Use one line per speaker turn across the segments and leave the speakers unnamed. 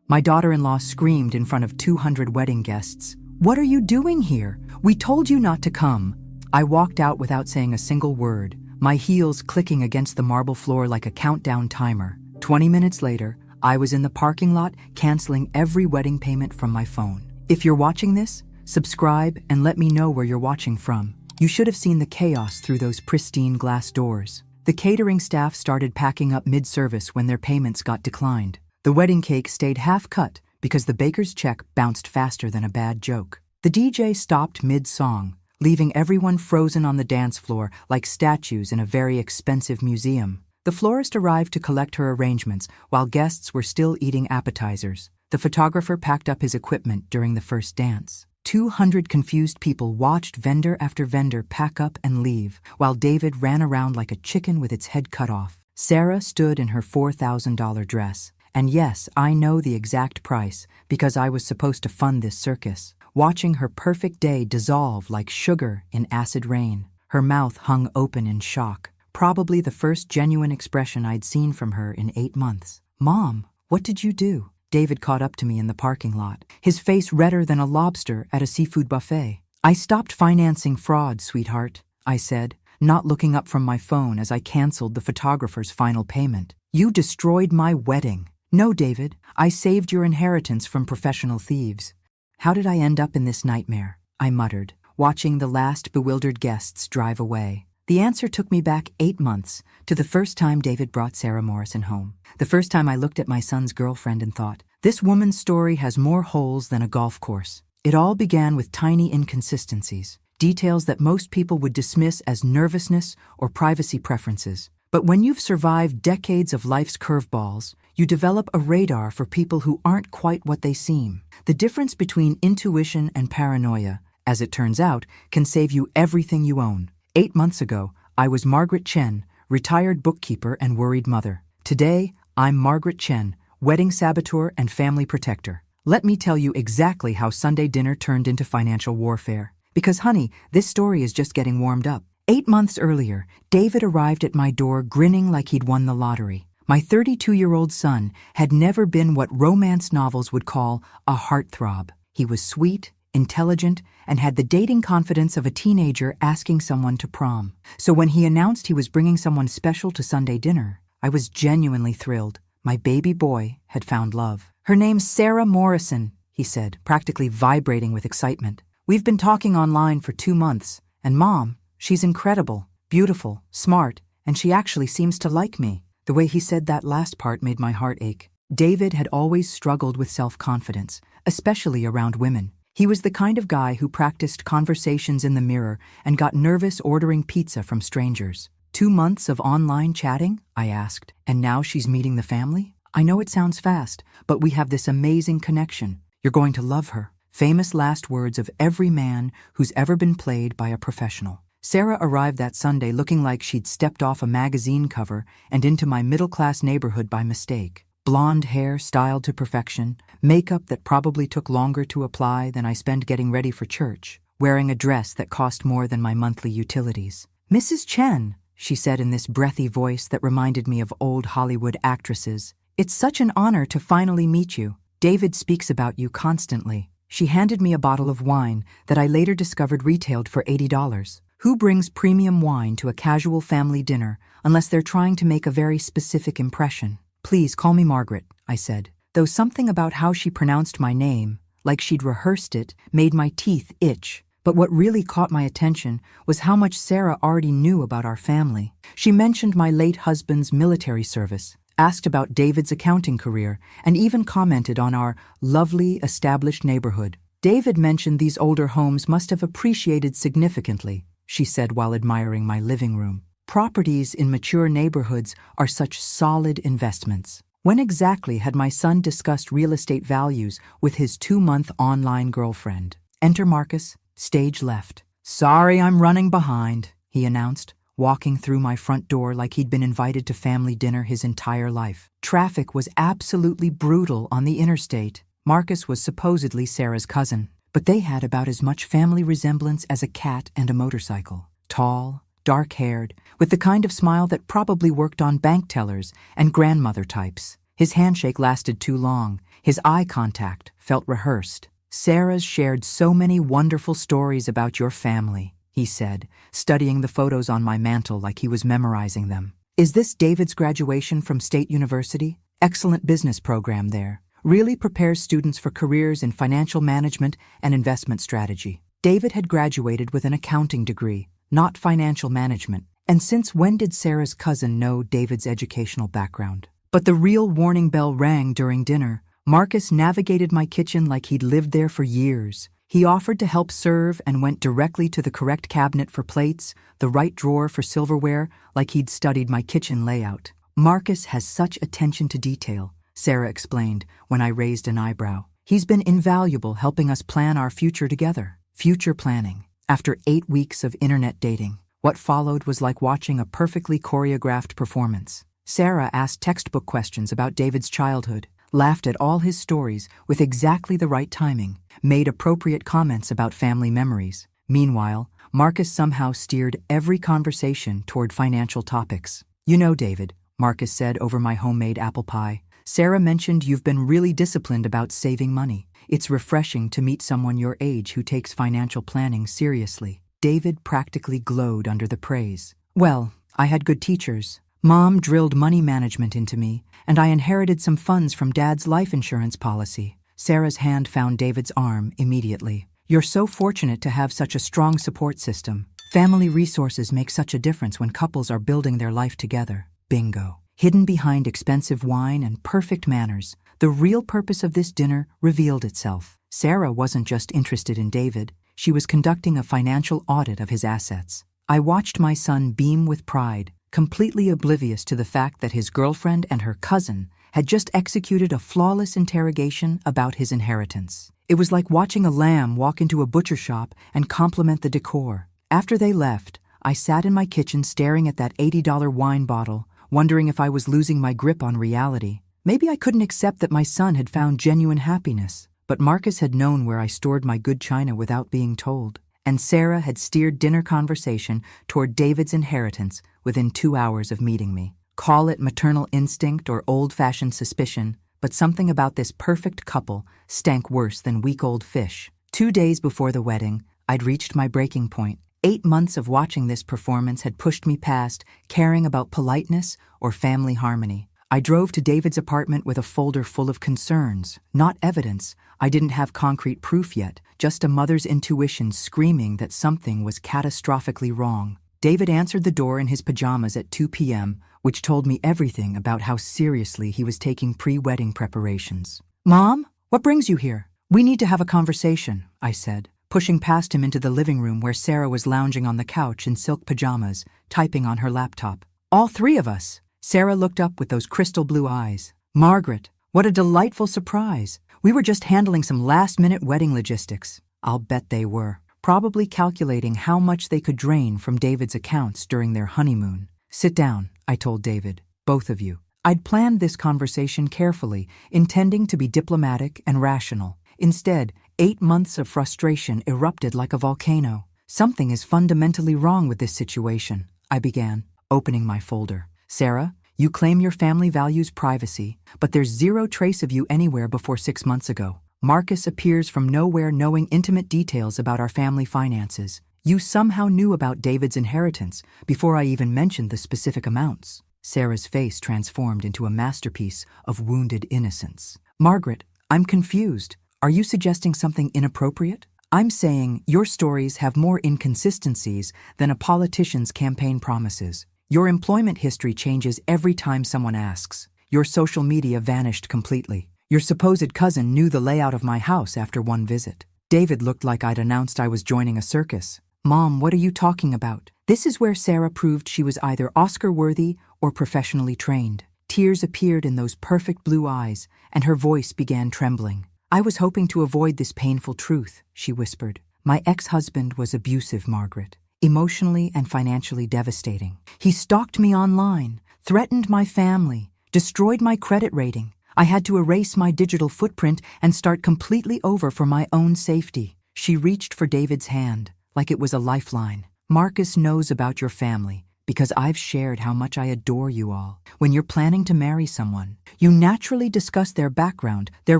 My daughter-in-law screamed in front of 200 wedding guests. "What are you doing here? We told you not to come." I walked out without saying a single word, my heels clicking against the marble floor like a countdown timer. 20 minutes later, I was in the parking lot canceling every wedding payment from my phone. If you're watching this, subscribe and let me know where you're watching from. You should have seen the chaos through those pristine glass doors. The catering staff started packing up mid-service when their payments got declined. The wedding cake stayed half-cut because the baker's check bounced faster than a bad joke. The DJ stopped mid-song, leaving everyone frozen on the dance floor like statues in a very expensive museum. The florist arrived to collect her arrangements while guests were still eating appetizers. The photographer packed up his equipment during the first dance. 200 confused people watched vendor after vendor pack up and leave, while David ran around like a chicken with its head cut off. Sarah stood in her $4,000 dress. And yes, I know the exact price because I was supposed to fund this circus. Watching her perfect day dissolve like sugar in acid rain. Her mouth hung open in shock. Probably the first genuine expression I'd seen from her in 8 months. "Mom, what did you do?" David caught up to me in the parking lot, his face redder than a lobster at a seafood buffet. "I stopped financing fraud, sweetheart," I said, not looking up from my phone as I canceled the photographer's final payment. "You destroyed my wedding." "No, David, I saved your inheritance from professional thieves." "How did I end up in this nightmare?" I muttered, watching the last bewildered guests drive away. The answer took me back 8 months, to the first time David brought Sarah Morrison home. The first time I looked at my son's girlfriend and thought, this woman's story has more holes than a golf course. It all began with tiny inconsistencies, details that most people would dismiss as nervousness or privacy preferences. But when you've survived decades of life's curveballs, you develop a radar for people who aren't quite what they seem. The difference between intuition and paranoia, as it turns out, can save you everything you own. 8 months ago, I was Margaret Chen, retired bookkeeper and worried mother. Today, I'm Margaret Chen, wedding saboteur and family protector. Let me tell you exactly how Sunday dinner turned into financial warfare. Because, honey, this story is just getting warmed up. 8 months earlier, David arrived at my door grinning like he'd won the lottery. My 32-year-old son had never been what romance novels would call a heartthrob. He was sweet, intelligent, and had the dating confidence of a teenager asking someone to prom. So when he announced he was bringing someone special to Sunday dinner, I was genuinely thrilled. My baby boy had found love. "Her name's Sarah Morrison," he said, practically vibrating with excitement. "We've been talking online for 2 months, and Mom, she's incredible, beautiful, smart, and she actually seems to like me." The way he said that last part made my heart ache. David had always struggled with self-confidence, especially around women. He was the kind of guy who practiced conversations in the mirror and got nervous ordering pizza from strangers. 2 months of online chatting? I asked. And now she's meeting the family? I know it sounds fast, but we have this amazing connection. You're going to love her. Famous last words of every man who's ever been played by a professional. Sarah arrived that Sunday looking like she'd stepped off a magazine cover and into my middle-class neighborhood by mistake. Blonde hair styled to perfection, makeup that probably took longer to apply than I spent getting ready for church, wearing a dress that cost more than my monthly utilities. "Mrs. Chen," she said in this breathy voice that reminded me of old Hollywood actresses, "it's such an honor to finally meet you. David speaks about you constantly." She handed me a bottle of wine that I later discovered retailed for $80. Who brings premium wine to a casual family dinner unless they're trying to make a very specific impression? "Please call me Margaret," I said, though something about how she pronounced my name, like she'd rehearsed it, made my teeth itch. But what really caught my attention was how much Sarah already knew about our family. She mentioned my late husband's military service, asked about David's accounting career, and even commented on our lovely, established neighborhood. "David mentioned these older homes must have appreciated significantly," she said while admiring my living room. "Properties in mature neighborhoods are such solid investments." When exactly had my son discussed real estate values with his 2-month online girlfriend? Enter Marcus, stage left. "Sorry, I'm running behind," he announced, walking through my front door like he'd been invited to family dinner his entire life. Traffic was absolutely brutal on the interstate. Marcus was supposedly Sarah's cousin, but they had about as much family resemblance as a cat and a motorcycle. Tall, dark-haired, with the kind of smile that probably worked on bank tellers and grandmother types. His handshake lasted too long. His eye contact felt rehearsed. "Sarah's shared so many wonderful stories about your family," he said, studying the photos on my mantle like he was memorizing them. "Is this David's graduation from State University? Excellent business program there. Really prepares students for careers in financial management and investment strategy." David had graduated with an accounting degree, not financial management. And since when did Sarah's cousin know David's educational background? But the real warning bell rang during dinner. Marcus navigated my kitchen like he'd lived there for years. He offered to help serve and went directly to the correct cabinet for plates, the right drawer for silverware, like he'd studied my kitchen layout. "Marcus has such attention to detail," Sarah explained when I raised an eyebrow. "He's been invaluable helping us plan our future together." Future planning. After 8 weeks of internet dating, what followed was like watching a perfectly choreographed performance. Sarah asked textbook questions about David's childhood, laughed at all his stories with exactly the right timing, made appropriate comments about family memories. Meanwhile, Marcus somehow steered every conversation toward financial topics. "You know, David," Marcus said over my homemade apple pie, "Sarah mentioned you've been really disciplined about saving money. It's refreshing to meet someone your age who takes financial planning seriously." David practically glowed under the praise. "Well, I had good teachers. Mom drilled money management into me, and I inherited some funds from Dad's life insurance policy." Sarah's hand found David's arm immediately. "You're so fortunate to have such a strong support system. Family resources make such a difference when couples are building their life together." Bingo. Hidden behind expensive wine and perfect manners, the real purpose of this dinner revealed itself. Sarah wasn't just interested in David, she was conducting a financial audit of his assets. I watched my son beam with pride, completely oblivious to the fact that his girlfriend and her cousin had just executed a flawless interrogation about his inheritance. It was like watching a lamb walk into a butcher shop and compliment the decor. After they left, I sat in my kitchen staring at that $80 wine bottle, wondering if I was losing my grip on reality. Maybe I couldn't accept that my son had found genuine happiness, but Marcus had known where I stored my good china without being told. And Sarah had steered dinner conversation toward David's inheritance within 2 hours of meeting me. Call it maternal instinct or old-fashioned suspicion, but something about this perfect couple stank worse than week-old fish. 2 days before the wedding, I'd reached my breaking point. 8 months of watching this performance had pushed me past caring about politeness or family harmony. I drove to David's apartment with a folder full of concerns, not evidence. I didn't have concrete proof yet, just a mother's intuition screaming that something was catastrophically wrong. David answered the door in his pajamas at 2 p.m., which told me everything about how seriously he was taking pre-wedding preparations. "Mom, what brings you here? We need to have a conversation," I said, pushing past him into the living room where Sarah was lounging on the couch in silk pajamas, typing on her laptop. "All 3 of us." Sarah looked up with those crystal blue eyes. "Margaret, what a delightful surprise. We were just handling some last-minute wedding logistics." I'll bet they were, probably calculating how much they could drain from David's accounts during their honeymoon. "Sit down," I told David, "both of you." I'd planned this conversation carefully, intending to be diplomatic and rational. Instead, 8 months of frustration erupted like a volcano. "Something is fundamentally wrong with this situation," I began, opening my folder. "Sarah, you claim your family values privacy, but there's zero trace of you anywhere before 6 months ago. Marcus appears from nowhere knowing intimate details about our family finances. You somehow knew about David's inheritance before I even mentioned the specific amounts." Sarah's face transformed into a masterpiece of wounded innocence. "Margaret, I'm confused. Are you suggesting something inappropriate?" "I'm saying your stories have more inconsistencies than a politician's campaign promises. Your employment history changes every time someone asks. Your social media vanished completely. Your supposed cousin knew the layout of my house after one visit." David looked like I'd announced I was joining a circus. "Mom, what are you talking about?" This is where Sarah proved she was either Oscar-worthy or professionally trained. Tears appeared in those perfect blue eyes, and her voice began trembling. "I was hoping to avoid this painful truth," she whispered. "My ex-husband was abusive, Margaret. Emotionally and financially devastating. He stalked me online, threatened my family, destroyed my credit rating. I had to erase my digital footprint and start completely over for my own safety." She reached for David's hand, like it was a lifeline. "Marcus knows about your family. Because I've shared how much I adore you all. When you're planning to marry someone, you naturally discuss their background, their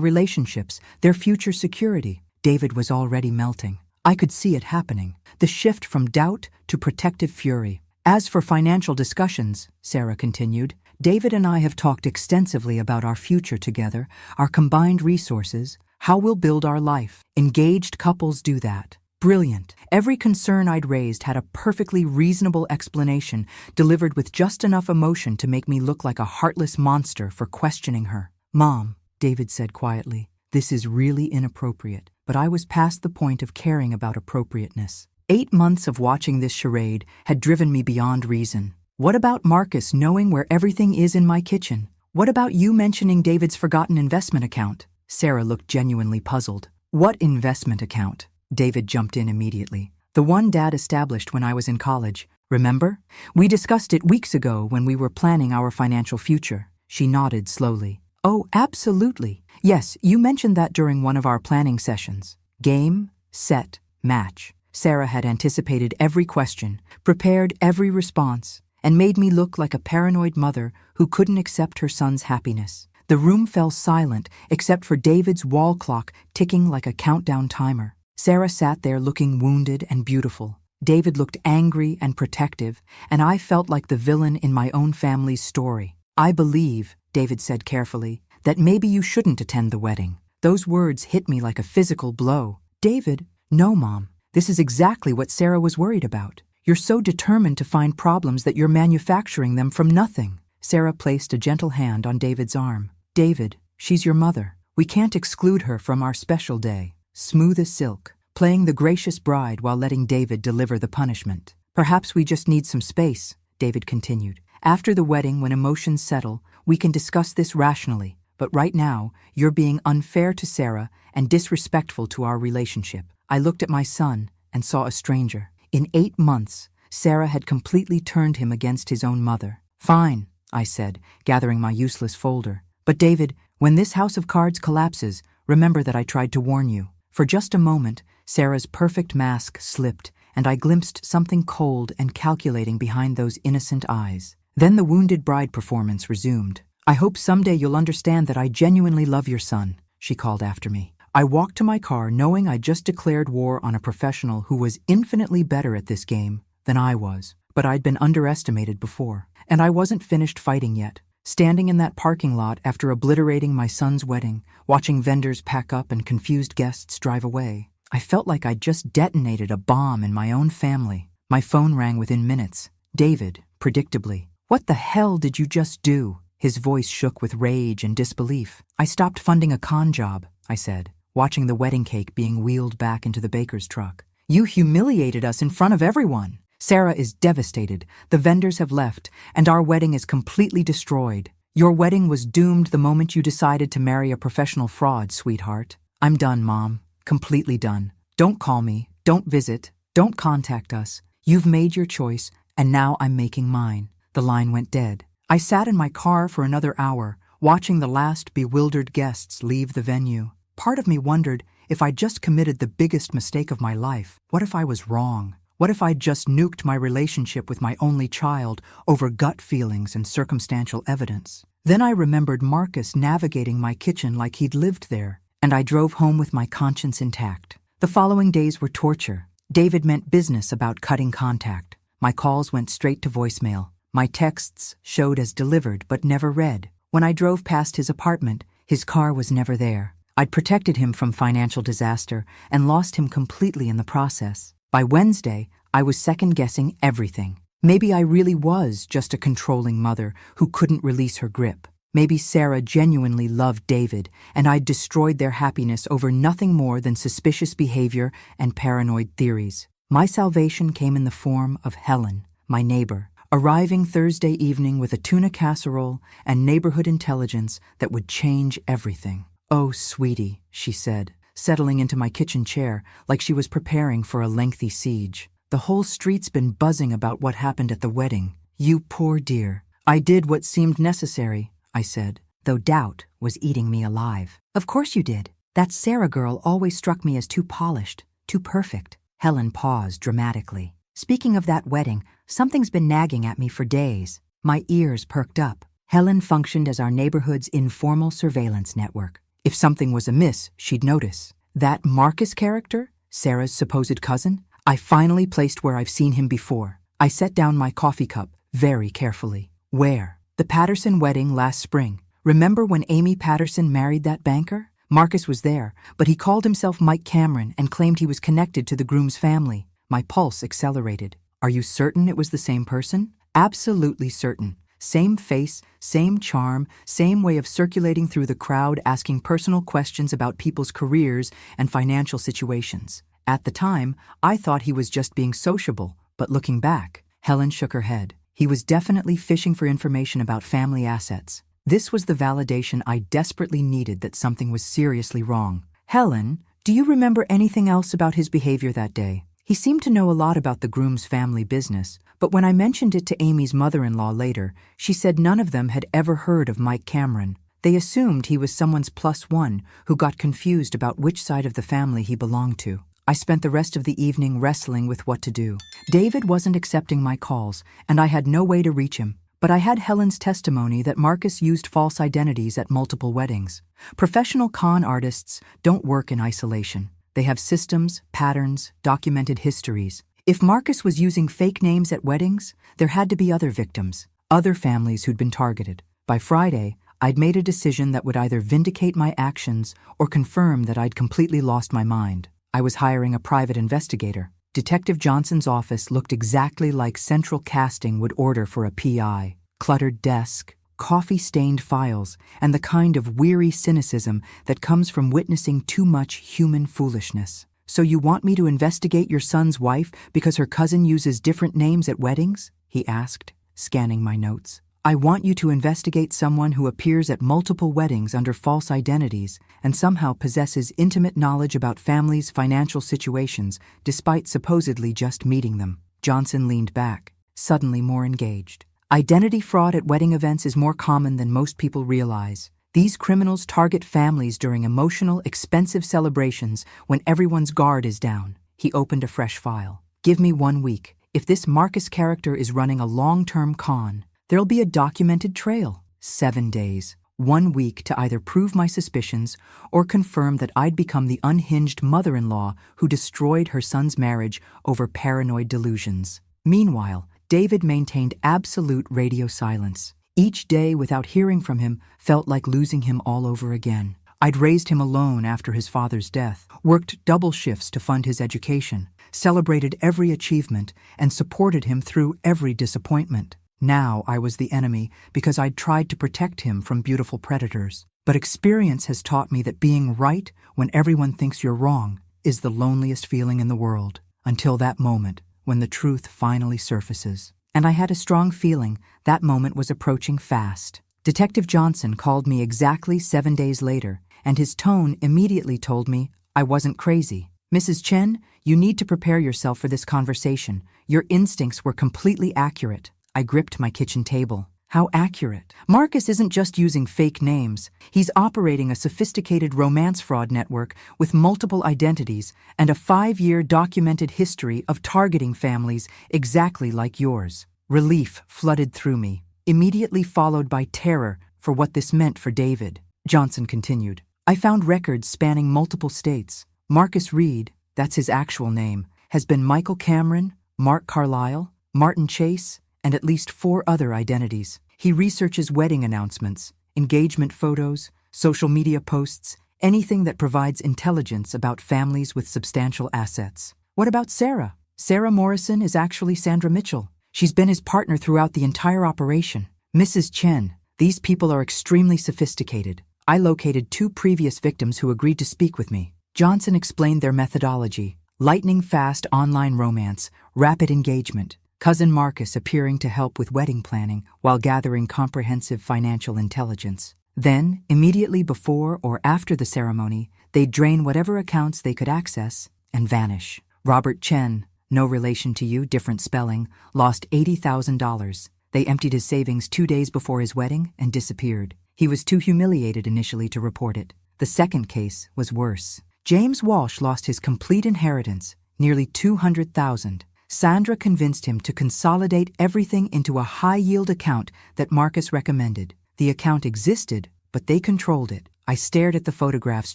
relationships, their future security. David was already melting. I could see it happening, the shift from doubt to protective fury. As for financial discussions, Sarah continued, David and I have talked extensively about our future together, our combined resources, how we'll build our life. Engaged couples do that. Brilliant. Every concern I'd raised had a perfectly reasonable explanation, delivered with just enough emotion to make me look like a heartless monster for questioning her. Mom, David said quietly, this is really inappropriate, but I was past the point of caring about appropriateness. 8 months of watching this charade had driven me beyond reason. What about Marcus knowing where everything is in my kitchen? What about you mentioning David's forgotten investment account? Sarah looked genuinely puzzled. What investment account? David jumped in immediately. The one Dad established when I was in college. Remember? We discussed it weeks ago when we were planning our financial future. She nodded slowly. Oh, absolutely. Yes, you mentioned that during one of our planning sessions. Game, set, match. Sarah had anticipated every question, prepared every response, and made me look like a paranoid mother who couldn't accept her son's happiness. The room fell silent except for David's wall clock ticking like a countdown timer. Sarah sat there looking wounded and beautiful. David looked angry and protective, and I felt like the villain in my own family's story. I believe, David said carefully, that maybe you shouldn't attend the wedding. Those words hit me like a physical blow. David, no, Mom. This is exactly what Sarah was worried about. You're so determined to find problems that you're manufacturing them from nothing. Sarah placed a gentle hand on David's arm. David, she's your mother. We can't exclude her from our special day. Smooth as silk, playing the gracious bride while letting David deliver the punishment. Perhaps we just need some space, David continued. After the wedding, when emotions settle, we can discuss this rationally. But right now, you're being unfair to Sarah and disrespectful to our relationship. I looked at my son and saw a stranger. In 8 months, Sarah had completely turned him against his own mother. Fine, I said, gathering my useless folder. But David, when this house of cards collapses, remember that I tried to warn you. For just a moment, Sarah's perfect mask slipped, and I glimpsed something cold and calculating behind those innocent eyes. Then the wounded bride performance resumed. I hope someday you'll understand that I genuinely love your son, she called after me. I walked to my car knowing I just declared war on a professional who was infinitely better at this game than I was. But I'd been underestimated before, and I wasn't finished fighting yet. Standing in that parking lot after obliterating my son's wedding, watching vendors pack up and confused guests drive away, I felt like I'd just detonated a bomb in my own family. My phone rang within minutes. David, predictably. What the hell did you just do? His voice shook with rage and disbelief. I stopped funding a con job, I said, watching the wedding cake being wheeled back into the baker's truck. You humiliated us in front of everyone. Sarah is devastated. The vendors have left, and our wedding is completely destroyed. Your wedding was doomed the moment you decided to marry a professional fraud, sweetheart. I'm done, Mom. Completely done. Don't call me. Don't visit. Don't contact us. You've made your choice, and now I'm making mine. The line went dead. I sat in my car for another hour, watching the last bewildered guests leave the venue. Part of me wondered if I'd just committed the biggest mistake of my life. What if I was wrong? What if I'd just nuked my relationship with my only child over gut feelings and circumstantial evidence? Then I remembered Marcus navigating my kitchen like he'd lived there, and I drove home with my conscience intact. The following days were torture. David meant business about cutting contact. My calls went straight to voicemail. My texts showed as delivered but never read. When I drove past his apartment, his car was never there. I'd protected him from financial disaster and lost him completely in the process. By Wednesday, I was second-guessing everything. Maybe I really was just a controlling mother who couldn't release her grip. Maybe Sarah genuinely loved David, and I'd destroyed their happiness over nothing more than suspicious behavior and paranoid theories. My salvation came in the form of Helen, my neighbor, arriving Thursday evening with a tuna casserole and neighborhood intelligence that would change everything. Oh, sweetie, she said, settling into my kitchen chair like she was preparing for a lengthy siege. The whole street's been buzzing about what happened at the wedding. You poor dear. I did what seemed necessary, I said, though doubt was eating me alive. Of course you did. That Sarah girl always struck me as too polished, too perfect. Helen paused dramatically. Speaking of that wedding, Something's been nagging at me for days. My ears perked up. Helen functioned as our neighborhood's informal surveillance network. If something was amiss, she'd notice. That Marcus character, Sarah's supposed cousin, I finally placed where I've seen him before. I set down my coffee cup very carefully. Where? The Patterson wedding last spring. Remember when Amy Patterson married that banker? Marcus was there, but he called himself Mike Cameron and claimed he was connected to the groom's family. My pulse accelerated. Are you certain it was the same person? Absolutely certain. Same face, same charm, same way of circulating through the crowd asking personal questions about people's careers and financial situations. At the time, I thought he was just being sociable, but looking back, Helen shook her head. He was definitely fishing for information about family assets. This was the validation I desperately needed that something was seriously wrong. Helen, do you remember anything else about his behavior that day? He seemed to know a lot about the groom's family business, but when I mentioned it to Amy's mother-in-law later, she said none of them had ever heard of Mike Cameron. They assumed he was someone's plus one who got confused about which side of the family he belonged to. I spent the rest of the evening wrestling with what to do. David wasn't accepting my calls, and I had no way to reach him. But I had Helen's testimony that Marcus used false identities at multiple weddings. Professional con artists don't work in isolation. They have systems, patterns, documented histories. If Marcus was using fake names at weddings, there had to be other victims, other families who'd been targeted. By Friday, I'd made a decision that would either vindicate my actions or confirm that I'd completely lost my mind. I was hiring a private investigator. Detective Johnson's office looked exactly like central casting would order for a PI. Cluttered desk, coffee-stained files, and the kind of weary cynicism that comes from witnessing too much human foolishness. So you want me to investigate your son's wife because her cousin uses different names at weddings? He asked, scanning my notes. I want you to investigate someone who appears at multiple weddings under false identities and somehow possesses intimate knowledge about families' financial situations despite supposedly just meeting them. Johnson leaned back, suddenly more engaged. Identity fraud at wedding events is more common than most people realize. These criminals target families during emotional, expensive celebrations when everyone's guard is down. He opened a fresh file. Give me 1 week. If this Marcus character is running a long-term con, there'll be a documented trail. 7 days. 1 week to either prove my suspicions or confirm that I'd become the unhinged mother-in-law who destroyed her son's marriage over paranoid delusions. Meanwhile, David maintained absolute radio silence. Each day without hearing from him felt like losing him all over again. I'd raised him alone after his father's death, worked double shifts to fund his education, celebrated every achievement, and supported him through every disappointment. Now I was the enemy because I'd tried to protect him from beautiful predators. But experience has taught me that being right when everyone thinks you're wrong is the loneliest feeling in the world, until that moment when the truth finally surfaces. And I had a strong feeling that moment was approaching fast. Detective Johnson called me exactly 7 days later, and his tone immediately told me I wasn't crazy. Mrs. Chen, you need to prepare yourself for this conversation. Your instincts were completely accurate. I gripped my kitchen table. How accurate. Marcus isn't just using fake names. He's operating a sophisticated romance fraud network with multiple identities and a 5-year documented history of targeting families exactly like yours. Relief flooded through me, immediately followed by terror for what this meant for David. Johnson continued. I found records spanning multiple states. Marcus Reed, that's his actual name, has been Michael Cameron, Mark Carlisle, Martin Chase, and at least 4 other identities. He researches wedding announcements, engagement photos, social media posts, anything that provides intelligence about families with substantial assets. What about Sarah? Sarah Morrison is actually Sandra Mitchell. She's been his partner throughout the entire operation. Mrs. Chen, these people are extremely sophisticated. I located 2 previous victims who agreed to speak with me. Johnson explained their methodology: lightning-fast online romance, rapid engagement, cousin Marcus appearing to help with wedding planning while gathering comprehensive financial intelligence. Then, immediately before or after the ceremony, they'd drain whatever accounts they could access and vanish. Robert Chen, no relation to you, different spelling, lost $80,000. They emptied his savings 2 days before his wedding and disappeared. He was too humiliated initially to report it. The second case was worse. James Walsh lost his complete inheritance, nearly $200,000. Sandra convinced him to consolidate everything into a high-yield account that Marcus recommended. The account existed, but they controlled it. I stared at the photographs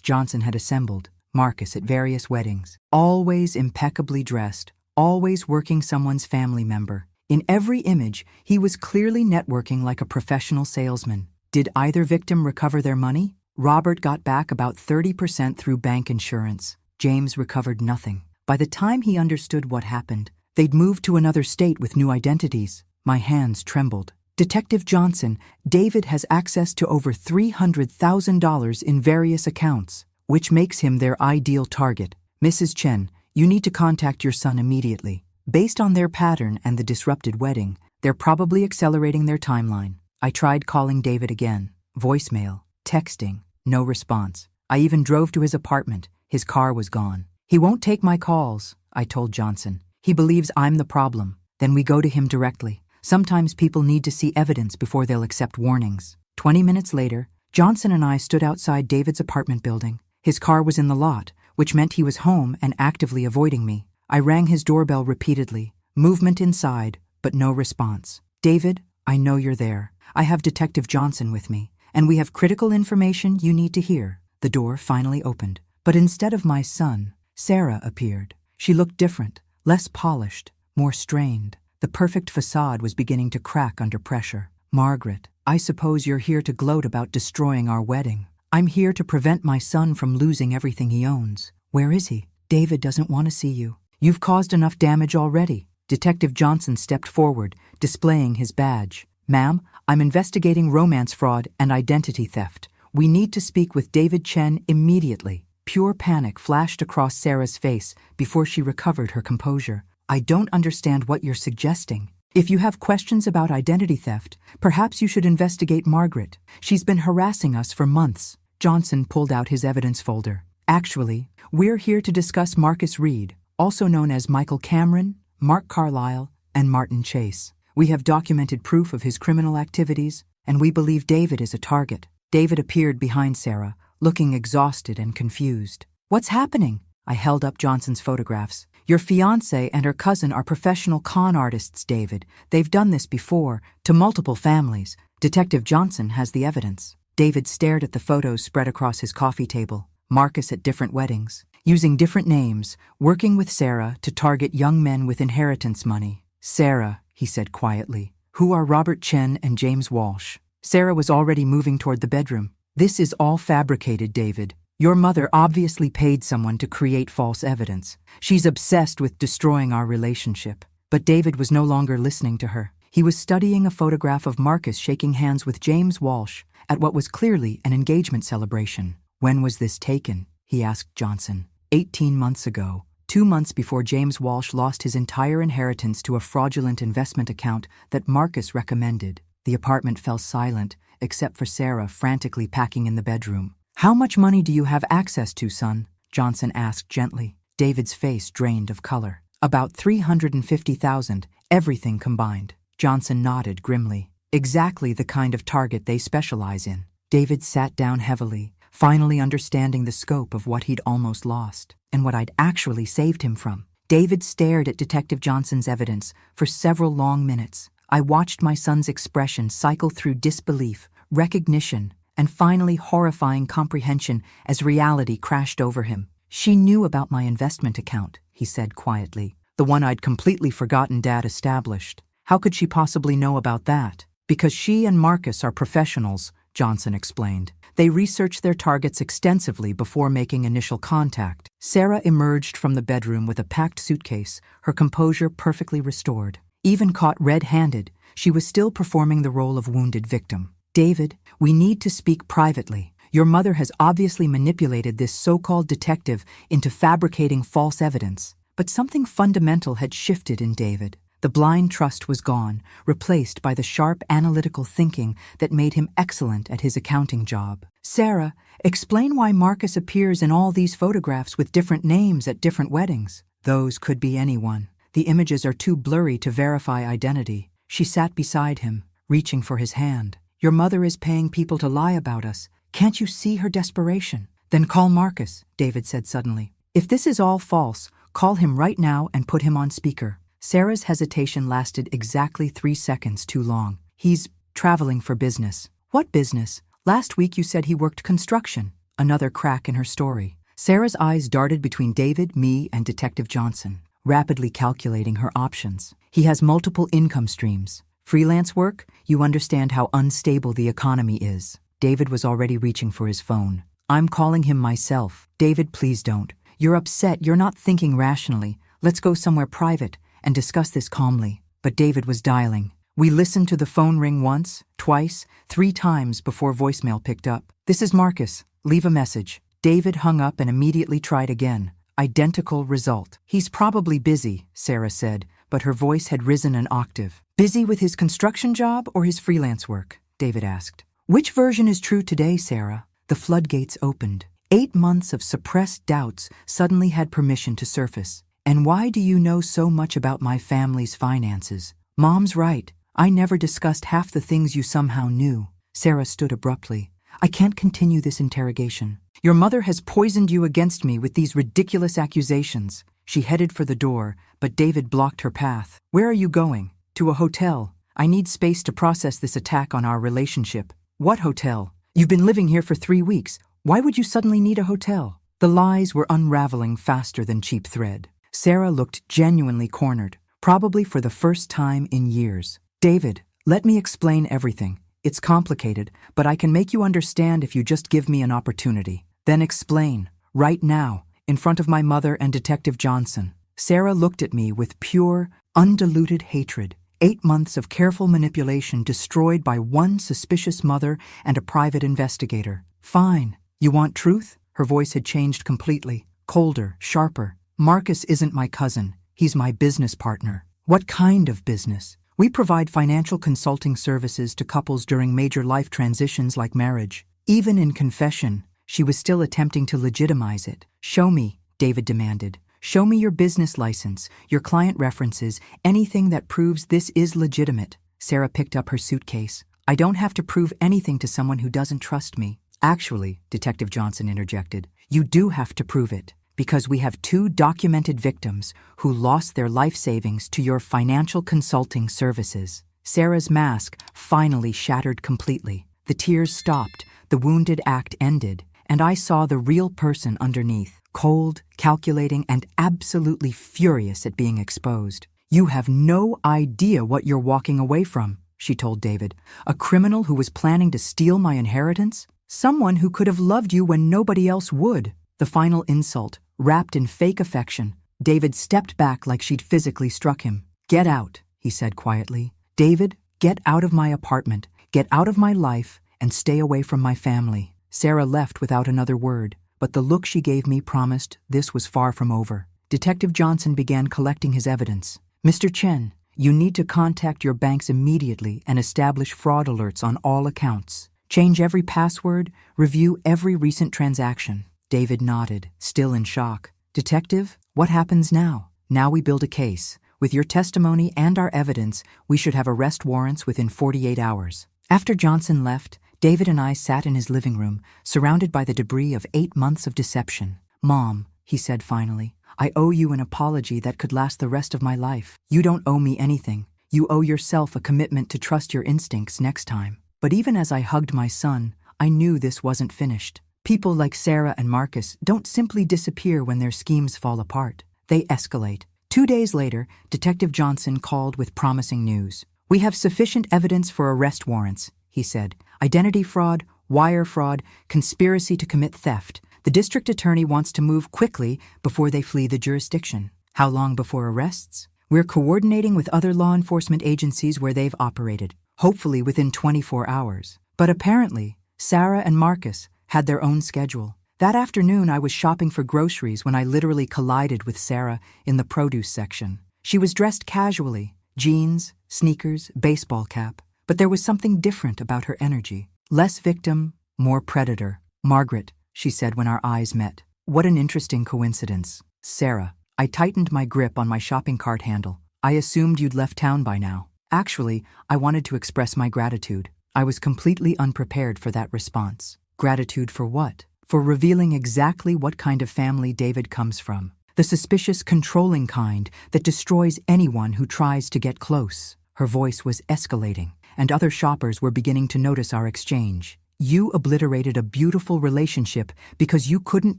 Johnson had assembled. Marcus at various weddings, always impeccably dressed, always working someone's family member. In every image, he was clearly networking like a professional salesman. Did either victim recover their money? Robert got back about 30% through bank insurance. James recovered nothing. By the time he understood what happened, they'd moved to another state with new identities. My hands trembled. Detective Johnson, David has access to over $300,000 in various accounts, which makes him their ideal target. Mrs. Chen, you need to contact your son immediately. Based on their pattern and the disrupted wedding, they're probably accelerating their timeline. I tried calling David again. Voicemail, texting, no response. I even drove to his apartment. His car was gone. He won't take my calls, I told Johnson. He believes I'm the problem. Then we go to him directly. Sometimes people need to see evidence before they'll accept warnings. 20 minutes later, Johnson and I stood outside David's apartment building. His car was in the lot, which meant he was home and actively avoiding me. I rang his doorbell repeatedly. Movement inside, but no response. David, I know you're there. I have Detective Johnson with me, and we have critical information you need to hear. The door finally opened, but instead of my son, Sarah appeared. She looked different, less polished, more strained. The perfect facade was beginning to crack under pressure. Margaret, I suppose you're here to gloat about destroying our wedding. I'm here to prevent my son from losing everything he owns. Where is he? David doesn't want to see you. You've caused enough damage already. Detective Johnson stepped forward, displaying his badge. Ma'am, I'm investigating romance fraud and identity theft. We need to speak with David Chen immediately. Pure panic flashed across Sarah's face before she recovered her composure. I don't understand what you're suggesting. If you have questions about identity theft, perhaps you should investigate Margaret. She's been harassing us for months. Johnson pulled out his evidence folder. Actually, we're here to discuss Marcus Reed, also known as Michael Cameron, Mark Carlisle, and Martin Chase. We have documented proof of his criminal activities, and we believe David is a target. David appeared behind Sarah, looking exhausted and confused. What's happening? I held up Johnson's photographs. Your fiancé and her cousin are professional con artists, David. They've done this before, to multiple families. Detective Johnson has the evidence. David stared at the photos spread across his coffee table. Marcus at different weddings, using different names, working with Sarah to target young men with inheritance money. Sarah, he said quietly, who are Robert Chen and James Walsh? Sarah was already moving toward the bedroom. This is all fabricated, David. Your mother obviously paid someone to create false evidence. She's obsessed with destroying our relationship. But David was no longer listening to her. He was studying a photograph of Marcus shaking hands with James Walsh at what was clearly an engagement celebration. When was this taken? He asked Johnson. 18 months ago, 2 months before James Walsh lost his entire inheritance to a fraudulent investment account that Marcus recommended. The apartment fell silent, except for Sarah frantically packing in the bedroom. How much money do you have access to, son? Johnson asked gently. David's face drained of color. About $350,000, everything combined. Johnson nodded grimly. Exactly the kind of target they specialize in. David sat down heavily, finally understanding the scope of what he'd almost lost, and what I'd actually saved him from. David stared at Detective Johnson's evidence for several long minutes. I watched my son's expression cycle through disbelief, recognition, and finally horrifying comprehension as reality crashed over him. She knew about my investment account, he said quietly. The one I'd completely forgotten Dad established. How could she possibly know about that? Because she and Marcus are professionals, Johnson explained. They research their targets extensively before making initial contact. Sarah emerged from the bedroom with a packed suitcase, her composure perfectly restored. Even caught red-handed, she was still performing the role of wounded victim. David, we need to speak privately. Your mother has obviously manipulated this so-called detective into fabricating false evidence. But something fundamental had shifted in David. The blind trust was gone, replaced by the sharp analytical thinking that made him excellent at his accounting job. Sarah, explain why Marcus appears in all these photographs with different names at different weddings. Those could be anyone. The images are too blurry to verify identity. She sat beside him, reaching for his hand. Your mother is paying people to lie about us. Can't you see her desperation? Then call Marcus, David said suddenly. If this is all false, call him right now and put him on speaker. Sarah's hesitation lasted exactly 3 seconds too long. He's traveling for business. What business? Last week you said he worked construction. Another crack in her story. Sarah's eyes darted between David, me, and Detective Johnson, rapidly calculating her options. He has multiple income streams. Freelance work? You understand how unstable the economy is. David was already reaching for his phone. I'm calling him myself. David, please don't. You're upset. You're not thinking rationally. Let's go somewhere private and discuss this calmly. But David was dialing. We listened to the phone ring once, twice, 3 times before voicemail picked up. This is Marcus. Leave a message. David hung up and immediately tried again. Identical result. He's probably busy, Sarah said, but her voice had risen an octave. Busy with his construction job or his freelance work? David asked. Which version is true today, Sarah? The floodgates opened. 8 months of suppressed doubts suddenly had permission to surface. And why do you know so much about my family's finances? Mom's right. I never discussed half the things you somehow knew. Sarah stood abruptly. I can't continue this interrogation. Your mother has poisoned you against me with these ridiculous accusations. She headed for the door, but David blocked her path. Where are you going? To a hotel. I need space to process this attack on our relationship. What hotel? You've been living here for 3 weeks. Why would you suddenly need a hotel? The lies were unraveling faster than cheap thread. Sarah looked genuinely cornered, probably for the first time in years. David, let me explain everything. It's complicated, but I can make you understand if you just give me an opportunity. Then explain, right now, in front of my mother and Detective Johnson. Sarah looked at me with pure, undiluted hatred. 8 months of careful manipulation destroyed by one suspicious mother and a private investigator. Fine. You want truth? Her voice had changed completely, colder, sharper. Marcus isn't my cousin. He's my business partner. What kind of business? We provide financial consulting services to couples during major life transitions like marriage. Even in confession, she was still attempting to legitimize it. Show me, David demanded. Show me your business license, your client references, anything that proves this is legitimate. Sarah picked up her suitcase. I don't have to prove anything to someone who doesn't trust me. Actually, Detective Johnson interjected, you do have to prove it, because we have 2 documented victims who lost their life savings to your financial consulting services. Sarah's mask finally shattered completely. The tears stopped, the wounded act ended, and I saw the real person underneath, cold, calculating, and absolutely furious at being exposed. You have no idea what you're walking away from, she told David. A criminal who was planning to steal my inheritance? Someone who could have loved you when nobody else would. The final insult, wrapped in fake affection. David stepped back like she'd physically struck him. Get out, he said quietly. David, get out of my apartment, get out of my life, and stay away from my family. Sarah left without another word, but the look she gave me promised this was far from over. Detective Johnson began collecting his evidence. Mr. Chen, you need to contact your banks immediately and establish fraud alerts on all accounts. Change every password, review every recent transaction. David nodded, still in shock. Detective, what happens now? Now we build a case. With your testimony and our evidence, we should have arrest warrants within 48 hours. After Johnson left, David and I sat in his living room, surrounded by the debris of 8 months of deception. Mom, he said finally, I owe you an apology that could last the rest of my life. You don't owe me anything. You owe yourself a commitment to trust your instincts next time. But even as I hugged my son, I knew this wasn't finished. People like Sarah and Marcus don't simply disappear when their schemes fall apart. They escalate. 2 days later, Detective Johnson called with promising news. We have sufficient evidence for arrest warrants, he said. Identity fraud, wire fraud, conspiracy to commit theft. The district attorney wants to move quickly before they flee the jurisdiction. How long before arrests? We're coordinating with other law enforcement agencies where they've operated, hopefully within 24 hours. But apparently, Sarah and Marcus had their own schedule. That afternoon, I was shopping for groceries when I literally collided with Sarah in the produce section. She was dressed casually, jeans, sneakers, baseball cap. But there was something different about her energy. Less victim, more predator. Margaret, she said when our eyes met. What an interesting coincidence. Sarah, I tightened my grip on my shopping cart handle. I assumed you'd left town by now. Actually, I wanted to express my gratitude. I was completely unprepared for that response. Gratitude for what? For revealing exactly what kind of family David comes from. the suspicious, controlling kind that destroys anyone who tries to get close. Her voice was escalating, and other shoppers were beginning to notice our exchange. You obliterated a beautiful relationship because you couldn't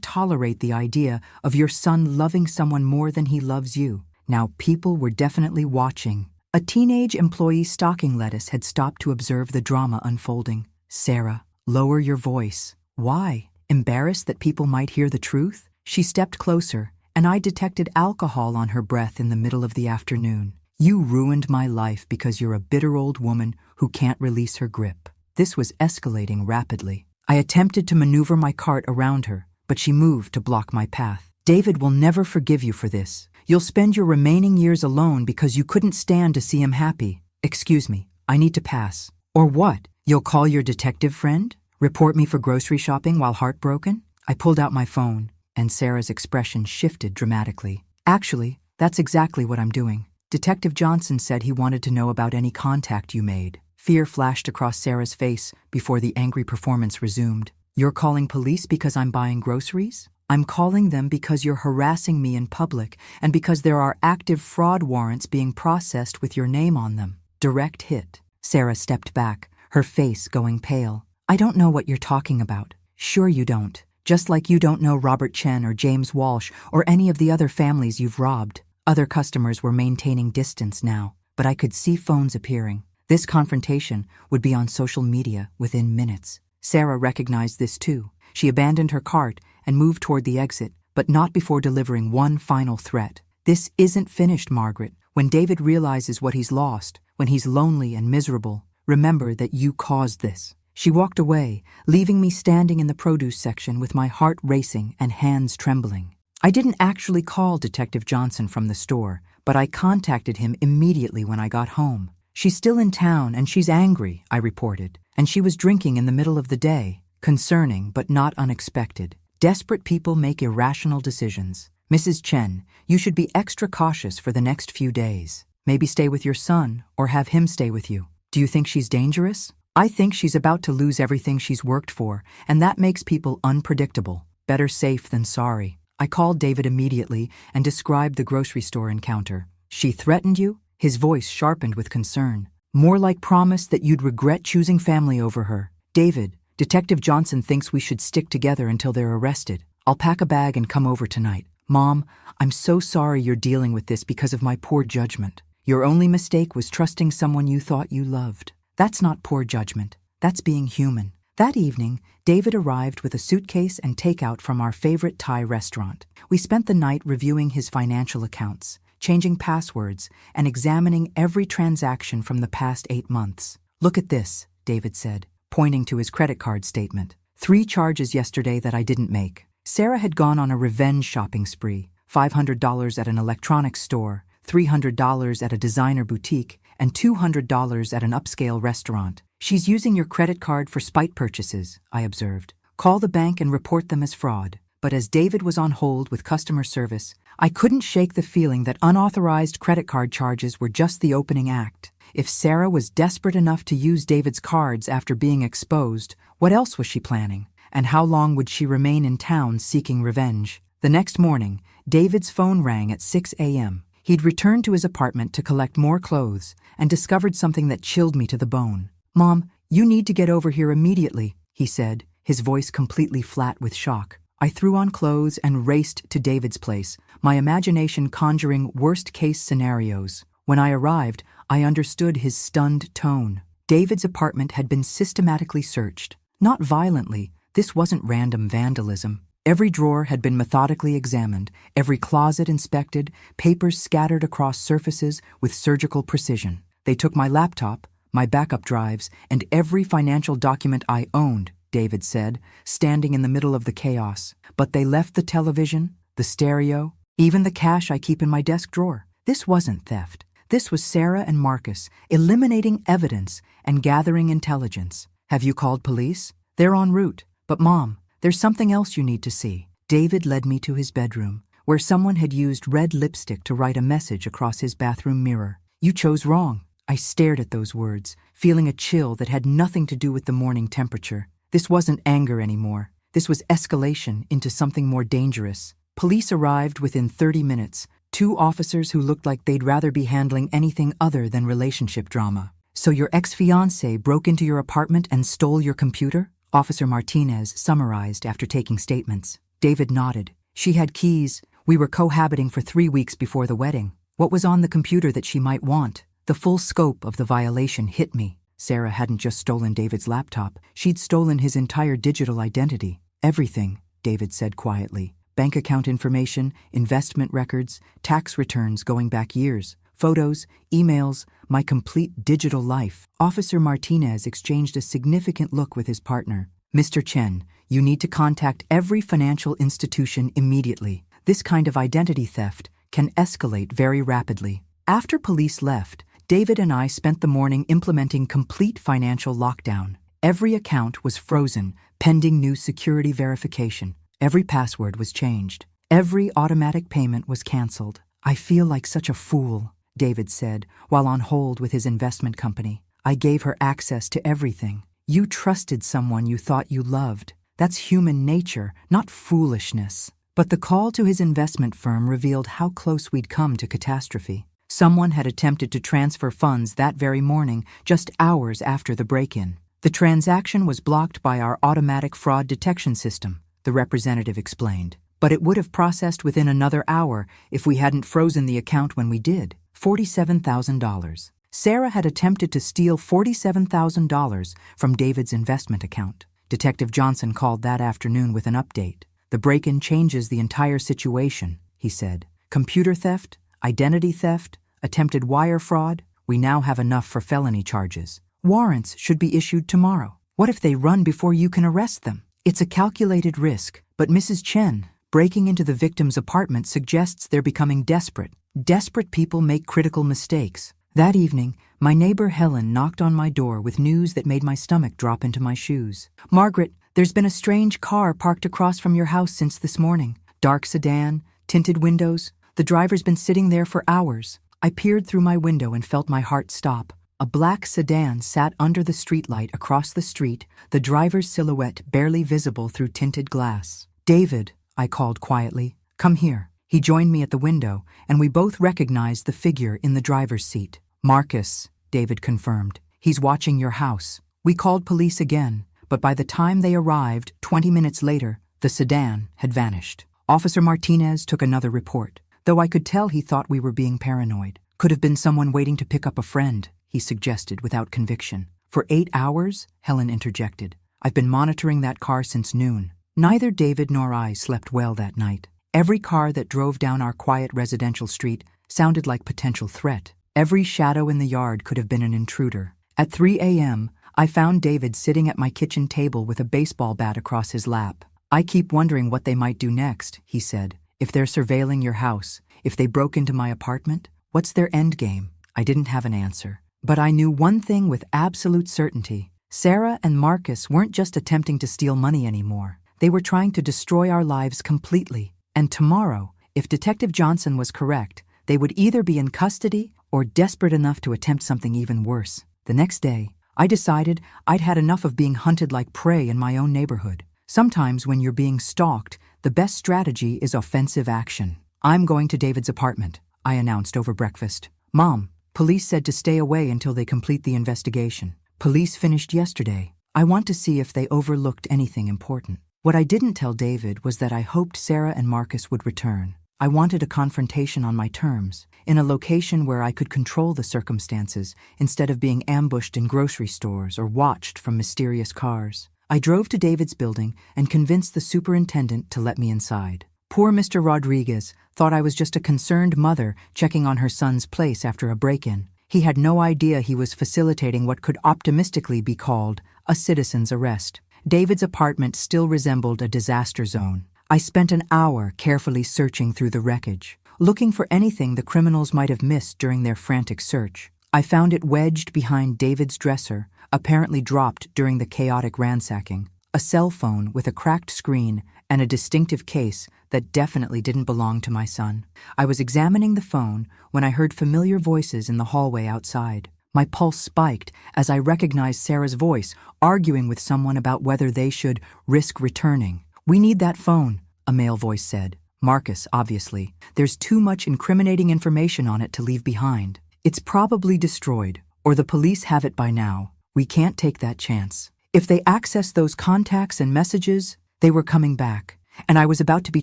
tolerate the idea of your son loving someone more than he loves you. Now people were definitely watching. A teenage employee stocking lettuce had stopped to observe the drama unfolding. Sarah, lower your voice. Why? Embarrassed that people might hear the truth? She stepped closer, and I detected alcohol on her breath in the middle of the afternoon. You ruined my life because you're a bitter old woman who can't release her grip. This was escalating rapidly. I attempted to maneuver my cart around her, but she moved to block my path. David will never forgive you for this. You'll spend your remaining years alone because you couldn't stand to see him happy. Excuse me, I need to pass. Or what? You'll call your detective friend? Report me for grocery shopping while heartbroken? I pulled out my phone, and Sarah's expression shifted dramatically. Actually, that's exactly what I'm doing. Detective Johnson said he wanted to know about any contact you made. Fear flashed across Sarah's face before the angry performance resumed. You're calling police because I'm buying groceries? I'm calling them because you're harassing me in public and because there are active fraud warrants being processed with your name on them. Direct hit. Sarah stepped back, her face going pale. I don't know what you're talking about. Sure you don't. Just like you don't know Robert Chen or James Walsh or any of the other families you've robbed. Other customers were maintaining distance now, but I could see phones appearing. This confrontation would be on social media within minutes. Sarah recognized this too. She abandoned her cart and moved toward the exit, but not before delivering one final threat. This isn't finished, Margaret. When David realizes what he's lost, when he's lonely and miserable, remember that you caused this. She walked away, leaving me standing in the produce section with my heart racing and hands trembling. I didn't actually call Detective Johnson from the store, but I contacted him immediately when I got home. She's still in town and she's angry, I reported, and she was drinking in the middle of the day. Concerning, but not unexpected. Desperate people make irrational decisions. Mrs. Chen, you should be extra cautious for the next few days. Maybe stay with your son, or have him stay with you. Do you think she's dangerous? I think she's about to lose everything she's worked for, and that makes people unpredictable. Better safe than sorry. I called David immediately and described the grocery store encounter. She threatened you? His voice sharpened with concern. More like promise that you'd regret choosing family over her. David, Detective Johnson thinks we should stick together until they're arrested. I'll pack a bag and come over tonight. Mom, I'm so sorry you're dealing with this because of my poor judgment. Your only mistake was trusting someone you thought you loved. That's not poor judgment. That's being human. That evening, David arrived with a suitcase and takeout from our favorite Thai restaurant. We spent the night reviewing his financial accounts, changing passwords, and examining every transaction from the past 8 months. Look at this, David said, pointing to his credit card statement. 3 charges yesterday that I didn't make. Sarah had gone on a revenge shopping spree, $500 at an electronics store, $300 at a designer boutique, and $200 at an upscale restaurant. She's using your credit card for spite purchases, I observed. Call the bank and report them as fraud. But as David was on hold with customer service, I couldn't shake the feeling that unauthorized credit card charges were just the opening act. If Sarah was desperate enough to use David's cards after being exposed, what else was she planning? And how long would she remain in town seeking revenge? The next morning, David's phone rang at 6 a.m. He'd returned to his apartment to collect more clothes and discovered something that chilled me to the bone. Mom, you need to get over here immediately, he said, his voice completely flat with shock. I threw on clothes and raced to David's place, my imagination conjuring worst-case scenarios. When I arrived, I understood his stunned tone. David's apartment had been systematically searched. Not violently, this wasn't random vandalism. Every drawer had been methodically examined, every closet inspected, papers scattered across surfaces with surgical precision. They took my laptop, my backup drives, and every financial document I owned, David said, standing in the middle of the chaos. But they left the television, the stereo, even the cash I keep in my desk drawer. This wasn't theft. This was Sarah and Marcus eliminating evidence and gathering intelligence. Have you called police? They're en route. But Mom, there's something else you need to see. David led me to his bedroom, where someone had used red lipstick to write a message across his bathroom mirror. You chose wrong. I stared at those words, feeling a chill that had nothing to do with the morning temperature. This wasn't anger anymore. This was escalation into something more dangerous. Police arrived within 30 minutes, 2 officers who looked like they'd rather be handling anything other than relationship drama. So your ex-fiancé broke into your apartment and stole your computer? Officer Martinez summarized after taking statements. David nodded. She had keys. We were cohabiting for 3 weeks before the wedding. What was on the computer that she might want? The full scope of the violation hit me. Sarah hadn't just stolen David's laptop. She'd stolen his entire digital identity. Everything, David said quietly. Bank account information, investment records, tax returns going back years, photos, emails, my complete digital life. Officer Martinez exchanged a significant look with his partner. Mr. Chen, you need to contact every financial institution immediately. This kind of identity theft can escalate very rapidly. After police left, David and I spent the morning implementing complete financial lockdown. Every account was frozen, pending new security verification. Every password was changed. Every automatic payment was canceled. I feel like such a fool, David said, while on hold with his investment company. I gave her access to everything. You trusted someone you thought you loved. That's human nature, not foolishness. But the call to his investment firm revealed how close we'd come to catastrophe. Someone had attempted to transfer funds that very morning, just hours after the break-in. The transaction was blocked by our automatic fraud detection system, the representative explained. But it would have processed within another hour if we hadn't frozen the account when we did. $47,000. Sarah had attempted to steal $47,000 from David's investment account. Detective Johnson called that afternoon with an update. The break-in changes the entire situation, he said. Computer theft, identity theft, attempted wire fraud. We now have enough for felony charges. Warrants should be issued tomorrow. What if they run before you can arrest them? It's a calculated risk, but Mrs. Chen, breaking into the victim's apartment suggests they're becoming desperate. Desperate people make critical mistakes. That evening, my neighbor Helen knocked on my door with news that made my stomach drop into my shoes. Margaret, there's been a strange car parked across from your house since this morning. Dark sedan, tinted windows. The driver's been sitting there for hours. I peered through my window and felt my heart stop. A black sedan sat under the streetlight across the street, the driver's silhouette barely visible through tinted glass. David, I called quietly, come here. He joined me at the window, and we both recognized the figure in the driver's seat. Marcus, David confirmed. He's watching your house. We called police again, but by the time they arrived, 20 minutes later, the sedan had vanished. Officer Martinez took another report, though I could tell he thought we were being paranoid. Could have been someone waiting to pick up a friend, he suggested without conviction. For 8 hours, Helen interjected. I've been monitoring that car since noon. Neither David nor I slept well that night. Every car that drove down our quiet residential street sounded like potential threat. Every shadow in the yard could have been an intruder. At 3 a.m., I found David sitting at my kitchen table with a baseball bat across his lap. I keep wondering what they might do next, he said. If they're surveilling your house, if they broke into my apartment, what's their end game? I didn't have an answer. But I knew one thing with absolute certainty. Sarah and Marcus weren't just attempting to steal money anymore. They were trying to destroy our lives completely. And tomorrow, if Detective Johnson was correct, they would either be in custody or desperate enough to attempt something even worse. The next day, I decided I'd had enough of being hunted like prey in my own neighborhood. Sometimes when you're being stalked, the best strategy is offensive action. I'm going to David's apartment, I announced over breakfast. Mom, police said to stay away until they complete the investigation. Police finished yesterday. I want to see if they overlooked anything important. What I didn't tell David was that I hoped Sarah and Marcus would return. I wanted a confrontation on my terms, in a location where I could control the circumstances instead of being ambushed in grocery stores or watched from mysterious cars. I drove to David's building and convinced the superintendent to let me inside. Poor Mr. Rodriguez thought I was just a concerned mother checking on her son's place after a break-in. He had no idea he was facilitating what could optimistically be called a citizen's arrest. David's apartment still resembled a disaster zone. I spent an hour carefully searching through the wreckage, looking for anything the criminals might have missed during their frantic search. I found it wedged behind David's dresser, apparently dropped during the chaotic ransacking. A cell phone with a cracked screen and a distinctive case that definitely didn't belong to my son. I was examining the phone when I heard familiar voices in the hallway outside. My pulse spiked as I recognized Sarah's voice, arguing with someone about whether they should risk returning. "We need that phone," a male voice said. Marcus, obviously. There's too much incriminating information on it to leave behind. It's probably destroyed, or the police have it by now. We can't take that chance. If they access those contacts and messages, they were coming back, and I was about to be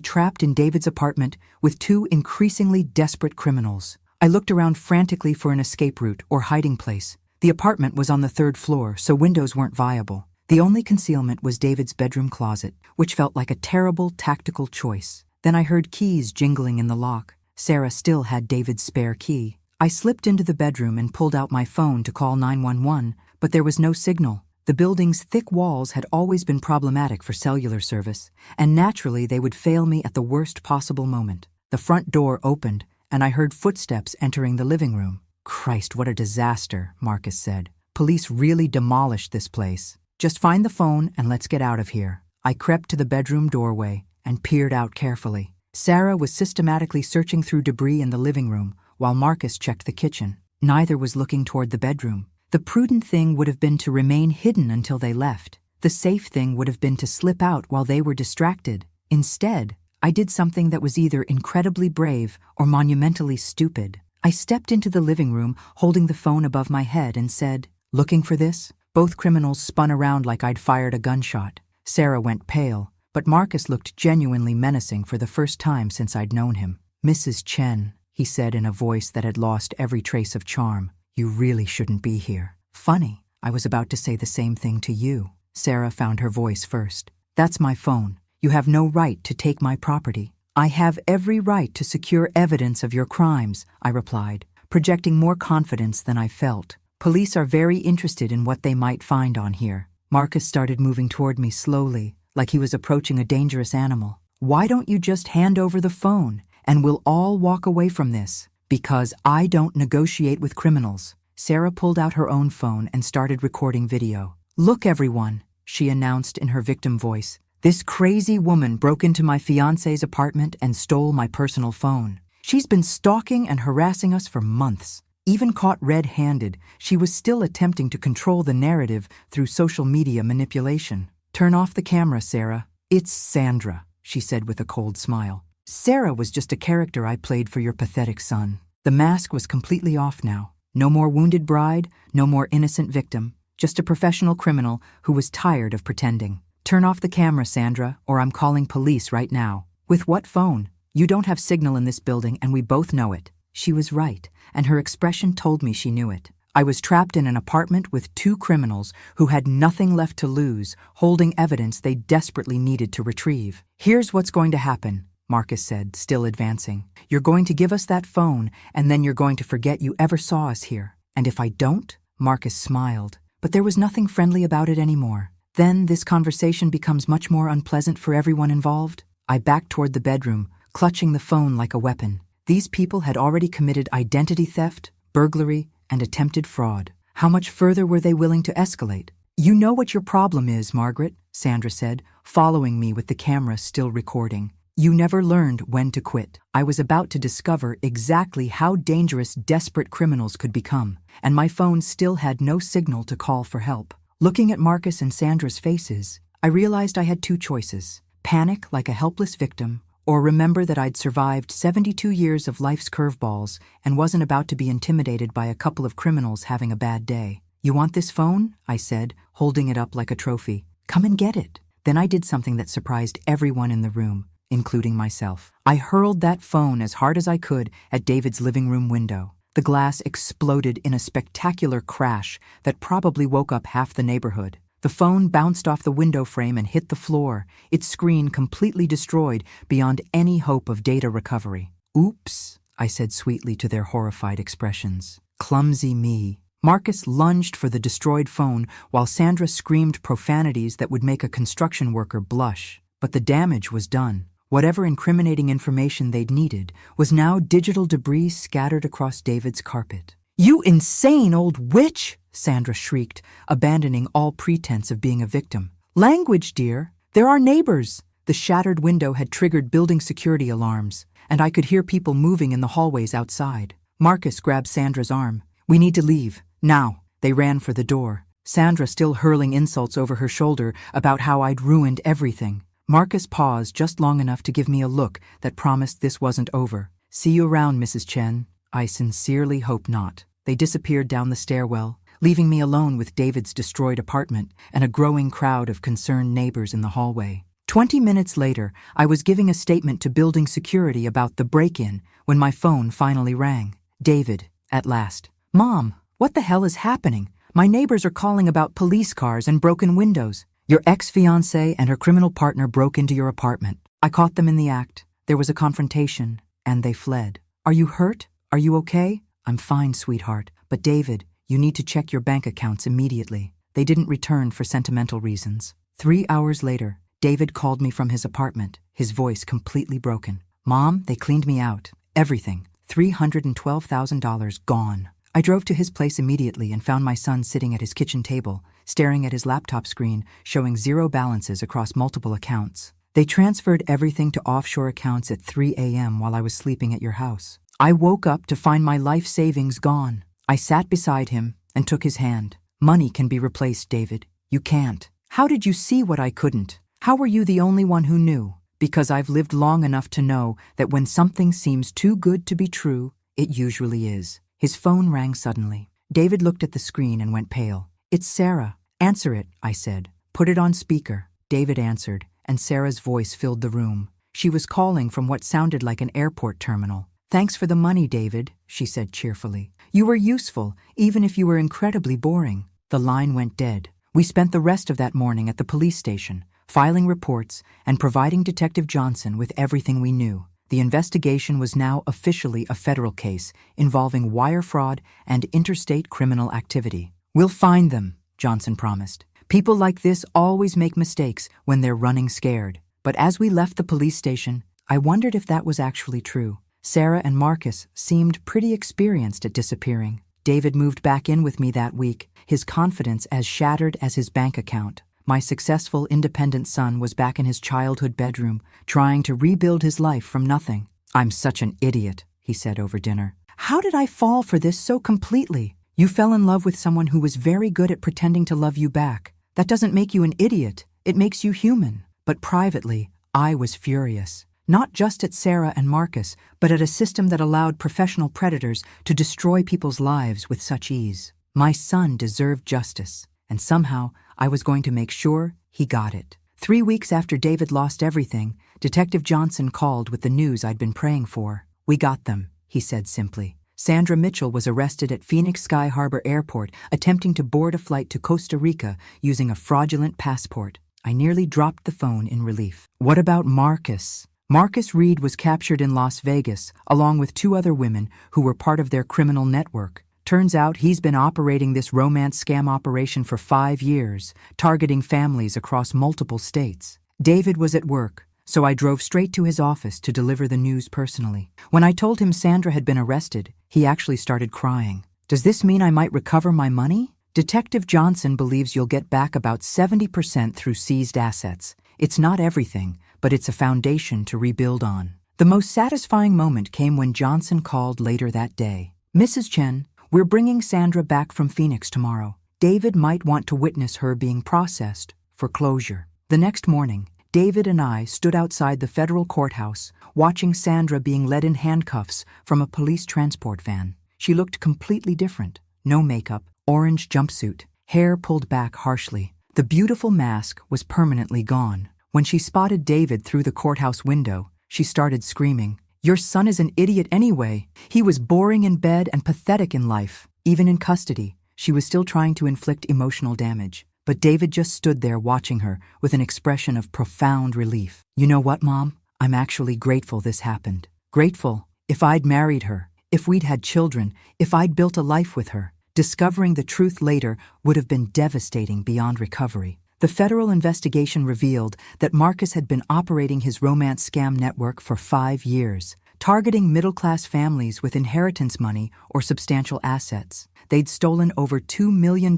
trapped in David's apartment with two increasingly desperate criminals. I looked around frantically for an escape route or hiding place. The apartment was on the 3rd floor, so windows weren't viable. The only concealment was David's bedroom closet, which felt like a terrible tactical choice. Then I heard keys jingling in the lock. Sarah still had David's spare key. I slipped into the bedroom and pulled out my phone to call 911, but there was no signal. The building's thick walls had always been problematic for cellular service, and naturally they would fail me at the worst possible moment. The front door opened, and I heard footsteps entering the living room. "Christ, what a disaster," Marcus said. "Police really demolished this place. Just find the phone and let's get out of here." I crept to the bedroom doorway and peered out carefully. Sarah was systematically searching through debris in the living room, while Marcus checked the kitchen. Neither was looking toward the bedroom. The prudent thing would have been to remain hidden until they left. The safe thing would have been to slip out while they were distracted. Instead, I did something that was either incredibly brave or monumentally stupid. I stepped into the living room, holding the phone above my head, and said, "Looking for this?" Both criminals spun around like I'd fired a gunshot. Sarah went pale, but Marcus looked genuinely menacing for the first time since I'd known him. "Mrs. Chen," he said in a voice that had lost every trace of charm, "you really shouldn't be here." "Funny, I was about to say the same thing to you." Sarah found her voice first. "That's my phone. You have no right to take my property." "I have every right to secure evidence of your crimes," I replied, projecting more confidence than I felt. "Police are very interested in what they might find on here." Marcus started moving toward me slowly, like he was approaching a dangerous animal. "Why don't you just hand over the phone, and we'll all walk away from this?" "Because I don't negotiate with criminals." Sarah pulled out her own phone and started recording video. "Look, everyone," she announced in her victim voice. "This crazy woman broke into my fiancé's apartment and stole my personal phone. She's been stalking and harassing us for months. Even caught red-handed, she was still attempting to control the narrative through social media manipulation." "Turn off the camera, Sarah. It's Sandra," she said with a cold smile. "Sarah was just a character I played for your pathetic son." The mask was completely off now. No more wounded bride, no more innocent victim, just a professional criminal who was tired of pretending. "Turn off the camera, Sandra, or I'm calling police right now." "With what phone? You don't have signal in this building and we both know it." She was right, and her expression told me she knew it. I was trapped in an apartment with two criminals who had nothing left to lose, holding evidence they desperately needed to retrieve. "Here's what's going to happen," Marcus said, still advancing. "You're going to give us that phone, and then you're going to forget you ever saw us here." "And if I don't?" Marcus smiled, but there was nothing friendly about it anymore. "Then this conversation becomes much more unpleasant for everyone involved." I backed toward the bedroom, clutching the phone like a weapon. These people had already committed identity theft, burglary, and attempted fraud. How much further were they willing to escalate? "You know what your problem is, Margaret," Sandra said, following me with the camera still recording. "You never learned when to quit." I was about to discover exactly how dangerous desperate criminals could become, and my phone still had no signal to call for help. Looking at Marcus and Sandra's faces, I realized I had two choices: panic like a helpless victim, or remember that I'd survived 72 years of life's curveballs and wasn't about to be intimidated by a couple of criminals having a bad day. "You want this phone?" I said, holding it up like a trophy. "Come and get it." Then I did something that surprised everyone in the room, including myself. I hurled that phone as hard as I could at David's living room window. The glass exploded in a spectacular crash that probably woke up half the neighborhood. The phone bounced off the window frame and hit the floor, its screen completely destroyed beyond any hope of data recovery. "Oops," I said sweetly to their horrified expressions. "Clumsy me." Marcus lunged for the destroyed phone while Sandra screamed profanities that would make a construction worker blush. But the damage was done. Whatever incriminating information they'd needed was now digital debris scattered across David's carpet. "You insane old witch!" Sandra shrieked, abandoning all pretense of being a victim. "Language, dear. They're our neighbors." The shattered window had triggered building security alarms, and I could hear people moving in the hallways outside. Marcus grabbed Sandra's arm. "We need to leave. Now." They ran for the door, Sandra still hurling insults over her shoulder about how I'd ruined everything. Marcus paused just long enough to give me a look that promised this wasn't over. "See you around, Mrs. Chen." "I sincerely hope not." They disappeared down the stairwell, leaving me alone with David's destroyed apartment and a growing crowd of concerned neighbors in the hallway. 20 minutes later, I was giving a statement to building security about the break-in when my phone finally rang. David, at last. "Mom, what the hell is happening? My neighbors are calling about police cars and broken windows. Your ex-fiancée and her criminal partner broke into your apartment. I caught them in the act. There was a confrontation, and they fled. Are you hurt? Are you okay?" "I'm fine, sweetheart. But David, you need to check your bank accounts immediately. They didn't return for sentimental reasons." 3 hours later, David called me from his apartment, his voice completely broken. "Mom, they cleaned me out. Everything. $312,000 gone." I drove to his place immediately and found my son sitting at his kitchen table, staring at his laptop screen, showing zero balances across multiple accounts. "They transferred everything to offshore accounts at 3 a.m. while I was sleeping at your house. I woke up to find my life savings gone." I sat beside him and took his hand. "Money can be replaced, David. You can't." "How did you see what I couldn't? How were you the only one who knew?" "Because I've lived long enough to know that when something seems too good to be true, it usually is." His phone rang suddenly. David looked at the screen and went pale. "It's Sarah." "Answer it," I said. "Put it on speaker." David answered, and Sarah's voice filled the room. She was calling from what sounded like an airport terminal. "Thanks for the money, David," she said cheerfully. "You were useful, even if you were incredibly boring." The line went dead. We spent the rest of that morning at the police station, filing reports and providing Detective Johnson with everything we knew. The investigation was now officially a federal case involving wire fraud and interstate criminal activity. "We'll find them," Johnson promised. "People like this always make mistakes when they're running scared." But as we left the police station, I wondered if that was actually true. Sarah and Marcus seemed pretty experienced at disappearing. David moved back in with me that week, his confidence as shattered as his bank account. My successful, independent son was back in his childhood bedroom, trying to rebuild his life from nothing. "I'm such an idiot," he said over dinner. "How did I fall for this so completely?" "You fell in love with someone who was very good at pretending to love you back. That doesn't make you an idiot, it makes you human." But privately, I was furious. Not just at Sarah and Marcus, but at a system that allowed professional predators to destroy people's lives with such ease. My son deserved justice, and somehow I was going to make sure he got it. 3 weeks after David lost everything, Detective Johnson called with the news I'd been praying for. "We got them," he said simply. Sandra Mitchell was arrested at Phoenix Sky Harbor Airport, attempting to board a flight to Costa Rica using a fraudulent passport. I nearly dropped the phone in relief. What about Marcus? Marcus Reed was captured in Las Vegas, along with 2 other women who were part of their criminal network. Turns out he's been operating this romance scam operation for 5 years, targeting families across multiple states. David was at work, so I drove straight to his office to deliver the news personally. When I told him Sandra had been arrested, he actually started crying. "Does this mean I might recover my money?" Detective Johnson believes you'll get back about 70% through seized assets. It's not everything, but it's a foundation to rebuild on. The most satisfying moment came when Johnson called later that day. "Mrs. Chen, we're bringing Sandra back from Phoenix tomorrow. David might want to witness her being processed for closure." The next morning, David and I stood outside the federal courthouse, watching Sandra being led in handcuffs from a police transport van. She looked completely different. No makeup, orange jumpsuit, hair pulled back harshly. The beautiful mask was permanently gone. When she spotted David through the courthouse window, she started screaming, "Your son is an idiot anyway. He was boring in bed and pathetic in life." Even in custody, she was still trying to inflict emotional damage. But David just stood there watching her with an expression of profound relief. "You know what, Mom? I'm actually grateful this happened. Grateful. If I'd married her, if we'd had children, if I'd built a life with her, discovering the truth later would have been devastating beyond recovery." The federal investigation revealed that Marcus had been operating his romance scam network for 5 years, targeting middle-class families with inheritance money or substantial assets. They'd stolen over $2 million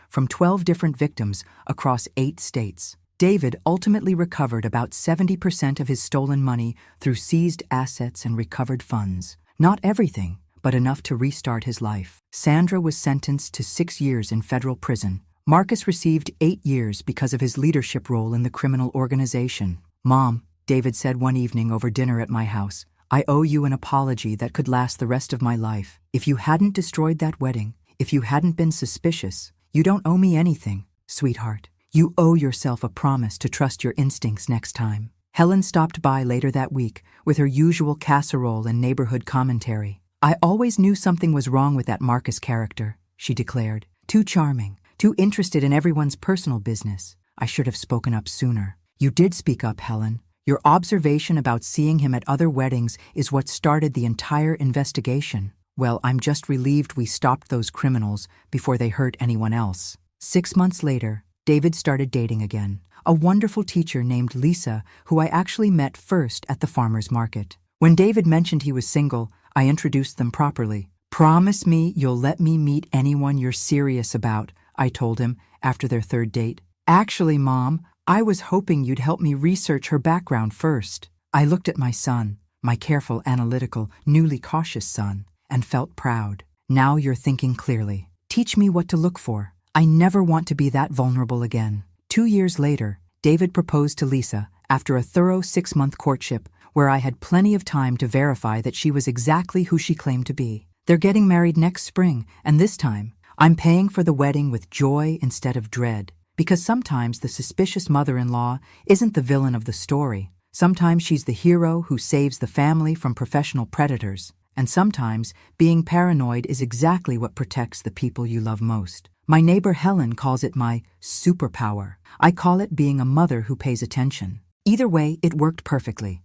from 12 different victims across 8 states. David ultimately recovered about 70% of his stolen money through seized assets and recovered funds. Not everything, but enough to restart his life. Sandra was sentenced to 6 years in federal prison, Marcus received 8 years because of his leadership role in the criminal organization. Mom, David said one evening over dinner at my house, I owe you an apology that could last the rest of my life. If you hadn't destroyed that wedding, if you hadn't been suspicious, you don't owe me anything, sweetheart. You owe yourself a promise to trust your instincts next time. Helen stopped by later that week with her usual casserole and neighborhood commentary. I always knew something was wrong with that Marcus character, she declared. Too charming, too interested in everyone's personal business. I should have spoken up sooner. You did speak up, Helen. Your observation about seeing him at other weddings is what started the entire investigation. Well, I'm just relieved we stopped those criminals before they hurt anyone else. 6 months later, David started dating again. A wonderful teacher named Lisa, who I actually met first at the farmer's market. When David mentioned he was single, I introduced them properly. Promise me you'll let me meet anyone you're serious about, I told him after their third date. Actually, Mom, I was hoping you'd help me research her background first. I looked at my son, my careful, analytical, newly cautious son, and felt proud. Now you're thinking clearly. Teach me what to look for. I never want to be that vulnerable again. 2 years later, David proposed to Lisa after a thorough 6-month courtship where I had plenty of time to verify that she was exactly who she claimed to be. They're getting married next spring, and this time, I'm paying for the wedding with joy instead of dread. Because sometimes the suspicious mother-in-law isn't the villain of the story. Sometimes she's the hero who saves the family from professional predators. And sometimes being paranoid is exactly what protects the people you love most. My neighbor Helen calls it my superpower. I call it being a mother who pays attention. Either way, it worked perfectly.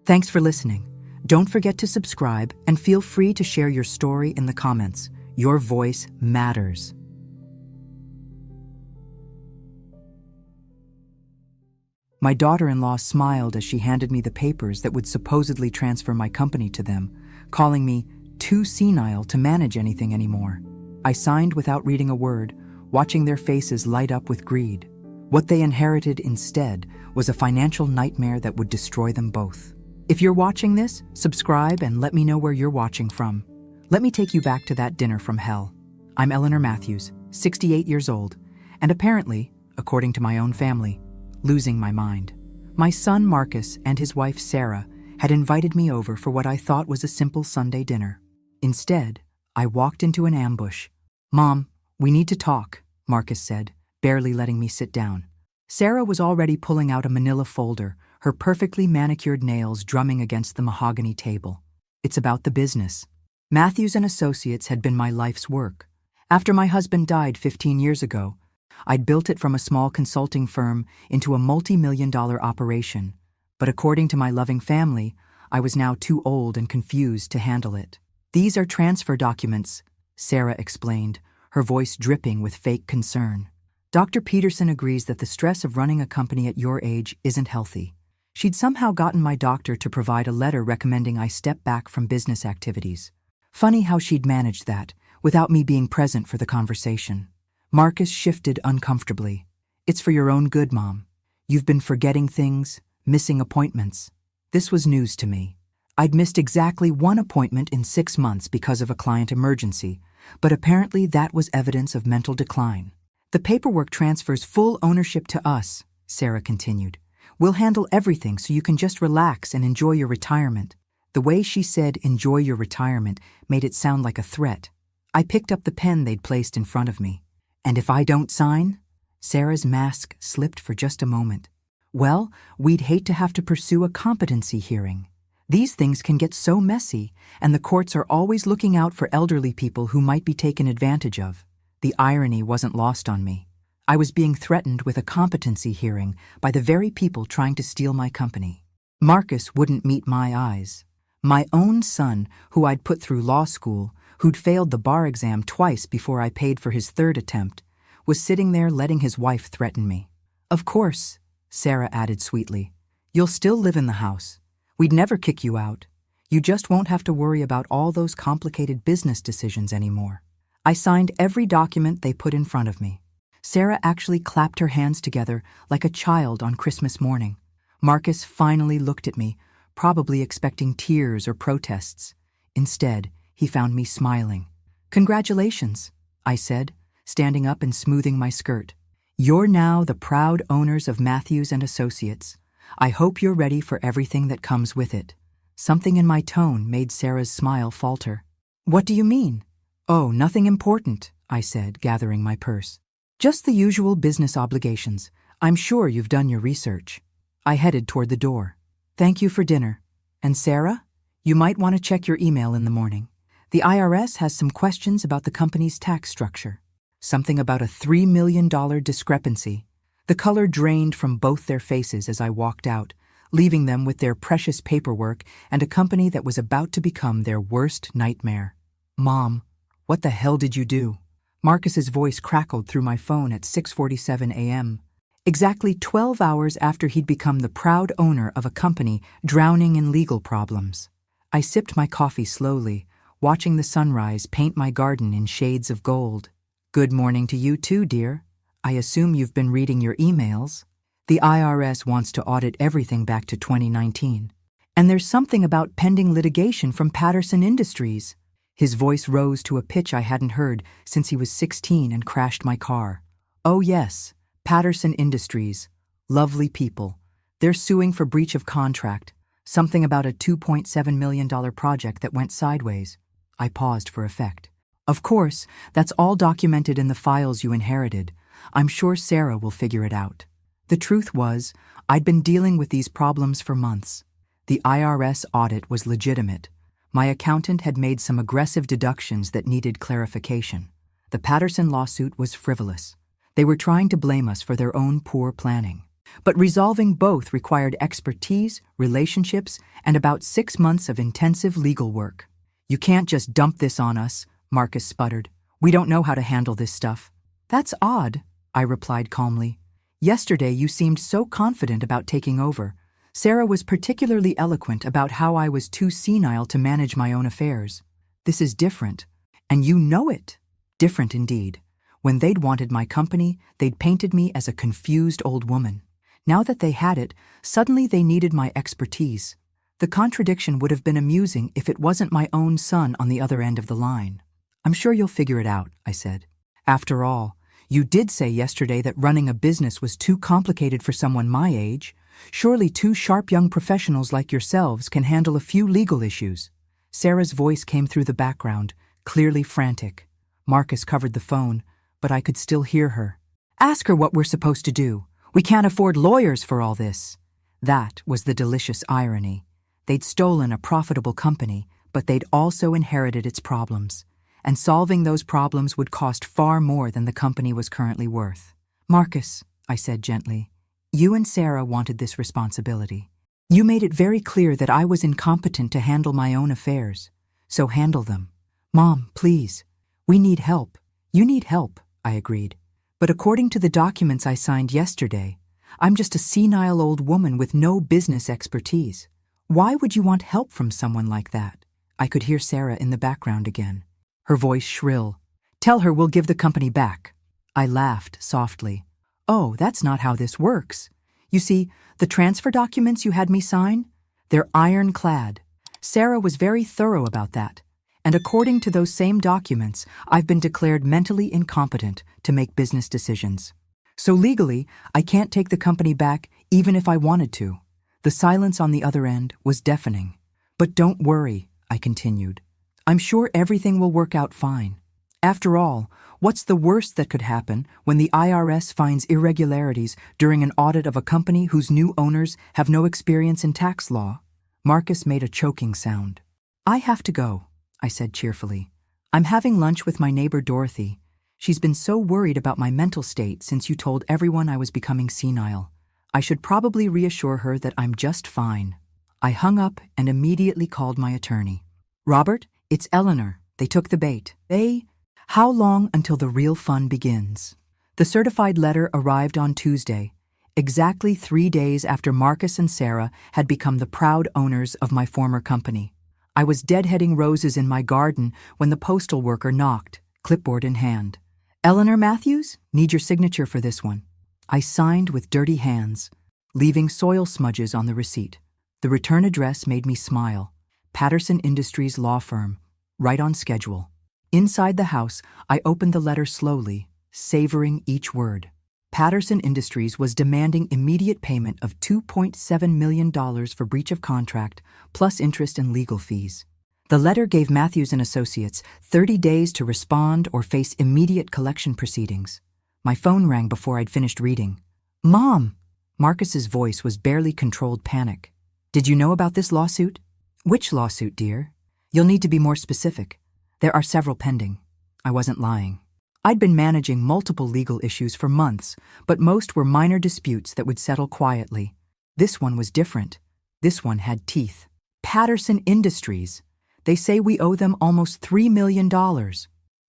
Thanks for listening. Don't forget to subscribe and feel free to share your story in the comments. Your voice matters. My daughter-in-law smiled as she handed me the papers that would supposedly transfer my company to them, calling me too senile to manage anything anymore. I signed without reading a word, watching their faces light up with greed. What they inherited instead was a financial nightmare that would destroy them both. If you're watching this, subscribe and let me know where you're watching from. Let me take you back to that dinner from hell. I'm Eleanor Matthews, 68 years old, and apparently, according to my own family, losing my mind. My son Marcus and his wife Sarah had invited me over for what I thought was a simple Sunday dinner. Instead, I walked into an ambush. Mom, we need to talk, Marcus said, barely letting me sit down. Sarah was already pulling out a manila folder, her perfectly manicured nails drumming against the mahogany table. It's about the business. Matthews & Associates had been my life's work. After my husband died 15 years ago, I'd built it from a small consulting firm into a multi-million-dollar operation, but according to my loving family, I was now too old and confused to handle it. These are transfer documents, Sarah explained, her voice dripping with fake concern. Dr. Peterson agrees that the stress of running a company at your age isn't healthy. She'd somehow gotten my doctor to provide a letter recommending I step back from business activities. Funny how she'd managed that, without me being present for the conversation. Marcus shifted uncomfortably. It's for your own good, Mom. You've been forgetting things, missing appointments. This was news to me. I'd missed exactly 1 appointment in 6 months because of a client emergency, but apparently that was evidence of mental decline. The paperwork transfers full ownership to us, Sarah continued. We'll handle everything so you can just relax and enjoy your retirement. The way she said enjoy your retirement made it sound like a threat. I picked up the pen they'd placed in front of me. And if I don't sign? Sarah's mask slipped for just a moment. Well, we'd hate to have to pursue a competency hearing. These things can get so messy, and the courts are always looking out for elderly people who might be taken advantage of. The irony wasn't lost on me. I was being threatened with a competency hearing by the very people trying to steal my company. Marcus wouldn't meet my eyes. My own son, who I'd put through law school, who'd failed the bar exam twice before I paid for his 3rd attempt, was sitting there letting his wife threaten me. Of course, Sarah added sweetly, you'll still live in the house. We'd never kick you out. You just won't have to worry about all those complicated business decisions anymore. I signed every document they put in front of me. Sarah actually clapped her hands together like a child on Christmas morning. Marcus finally looked at me, probably expecting tears or protests. Instead, he found me smiling. Congratulations, I said, standing up and smoothing my skirt. "You're now the proud owners of Matthews and Associates. I hope you're ready for everything that comes with it." Something in my tone made Sarah's smile falter. "What do you mean?" "Oh, nothing important," I said, gathering my purse. "Just the usual business obligations. I'm sure you've done your research." I headed toward the door. "Thank you for dinner. And Sarah, you might want to check your email in the morning. The IRS has some questions about the company's tax structure. Something about a $3 million discrepancy." The color drained from both their faces as I walked out, leaving them with their precious paperwork and a company that was about to become their worst nightmare. "Mom, what the hell did you do?" Marcus's voice crackled through my phone at 6:47 a.m., exactly 12 hours after he'd become the proud owner of a company drowning in legal problems. I sipped my coffee slowly, watching the sunrise paint my garden in shades of gold. "Good morning to you too, dear. I assume you've been reading your emails. The IRS wants to audit everything back to 2019. And there's something about pending litigation from Patterson Industries." His voice rose to a pitch I hadn't heard since he was 16 and crashed my car. "Oh yes, Patterson Industries. Lovely people. They're suing for breach of contract. Something about a $2.7 million project that went sideways." I paused for effect. "Of course, that's all documented in the files you inherited. I'm sure Sarah will figure it out." The truth was, I'd been dealing with these problems for months. The IRS audit was legitimate. My accountant had made some aggressive deductions that needed clarification. The Patterson lawsuit was frivolous. They were trying to blame us for their own poor planning. But resolving both required expertise, relationships, and about 6 months of intensive legal work. "You can't just dump this on us," Marcus sputtered. "We don't know how to handle this stuff." "That's odd," I replied calmly. "Yesterday you seemed so confident about taking over. Sarah was particularly eloquent about how I was too senile to manage my own affairs. This is different, and you know it." Different indeed. When they'd wanted my company, they'd painted me as a confused old woman. Now that they had it, suddenly they needed my expertise. The contradiction would have been amusing if it wasn't my own son on the other end of the line. "I'm sure you'll figure it out," I said. "After all, you did say yesterday that running a business was too complicated for someone my age. Surely 2 sharp young professionals like yourselves can handle a few legal issues." Sarah's voice came through the background, clearly frantic. Marcus covered the phone, but I could still hear her. "Ask her what we're supposed to do. We can't afford lawyers for all this." That was the delicious irony. They'd stolen a profitable company, but they'd also inherited its problems. And solving those problems would cost far more than the company was currently worth. "Marcus," I said gently, "you and Sarah wanted this responsibility. You made it very clear that I was incompetent to handle my own affairs. So handle them." "Mom, please. We need help." "You need help," I agreed. "But according to the documents I signed yesterday, I'm just a senile old woman with no business expertise. Why would you want help from someone like that?" I could hear Sarah in the background again, her voice shrill. "Tell her we'll give the company back." I laughed softly. "Oh, that's not how this works. You see, the transfer documents you had me sign, they're ironclad. Sarah was very thorough about that. And according to those same documents, I've been declared mentally incompetent to make business decisions. So legally, I can't take the company back even if I wanted to." The silence on the other end was deafening. "But don't worry," I continued. "I'm sure everything will work out fine. After all, what's the worst that could happen when the IRS finds irregularities during an audit of a company whose new owners have no experience in tax law?" Marcus made a choking sound. "I have to go," I said cheerfully. "I'm having lunch with my neighbor Dorothy. She's been so worried about my mental state since you told everyone I was becoming senile. I should probably reassure her that I'm just fine." I hung up and immediately called my attorney. "Robert, it's Eleanor. They took the bait. How long until the real fun begins?" The certified letter arrived on Tuesday, exactly 3 days after Marcus and Sarah had become the proud owners of my former company. I was deadheading roses in my garden when the postal worker knocked, clipboard in hand. "Eleanor Matthews, need your signature for this one." I signed with dirty hands, leaving soil smudges on the receipt. The return address made me smile. Patterson Industries law firm, right on schedule. Inside the house, I opened the letter slowly, savoring each word. Patterson Industries was demanding immediate payment of $2.7 million for breach of contract, plus interest and legal fees. The letter gave Matthews and Associates 30 days to respond or face immediate collection proceedings. My phone rang before I'd finished reading. "Mom!" Marcus's voice was barely controlled panic. "Did you know about this lawsuit?" "Which lawsuit, dear?" "You'll need to be more specific. There are several pending." I wasn't lying. I'd been managing multiple legal issues for months, but most were minor disputes that would settle quietly. This one was different. This one had teeth. Patterson Industries. They say we owe them almost $3 million.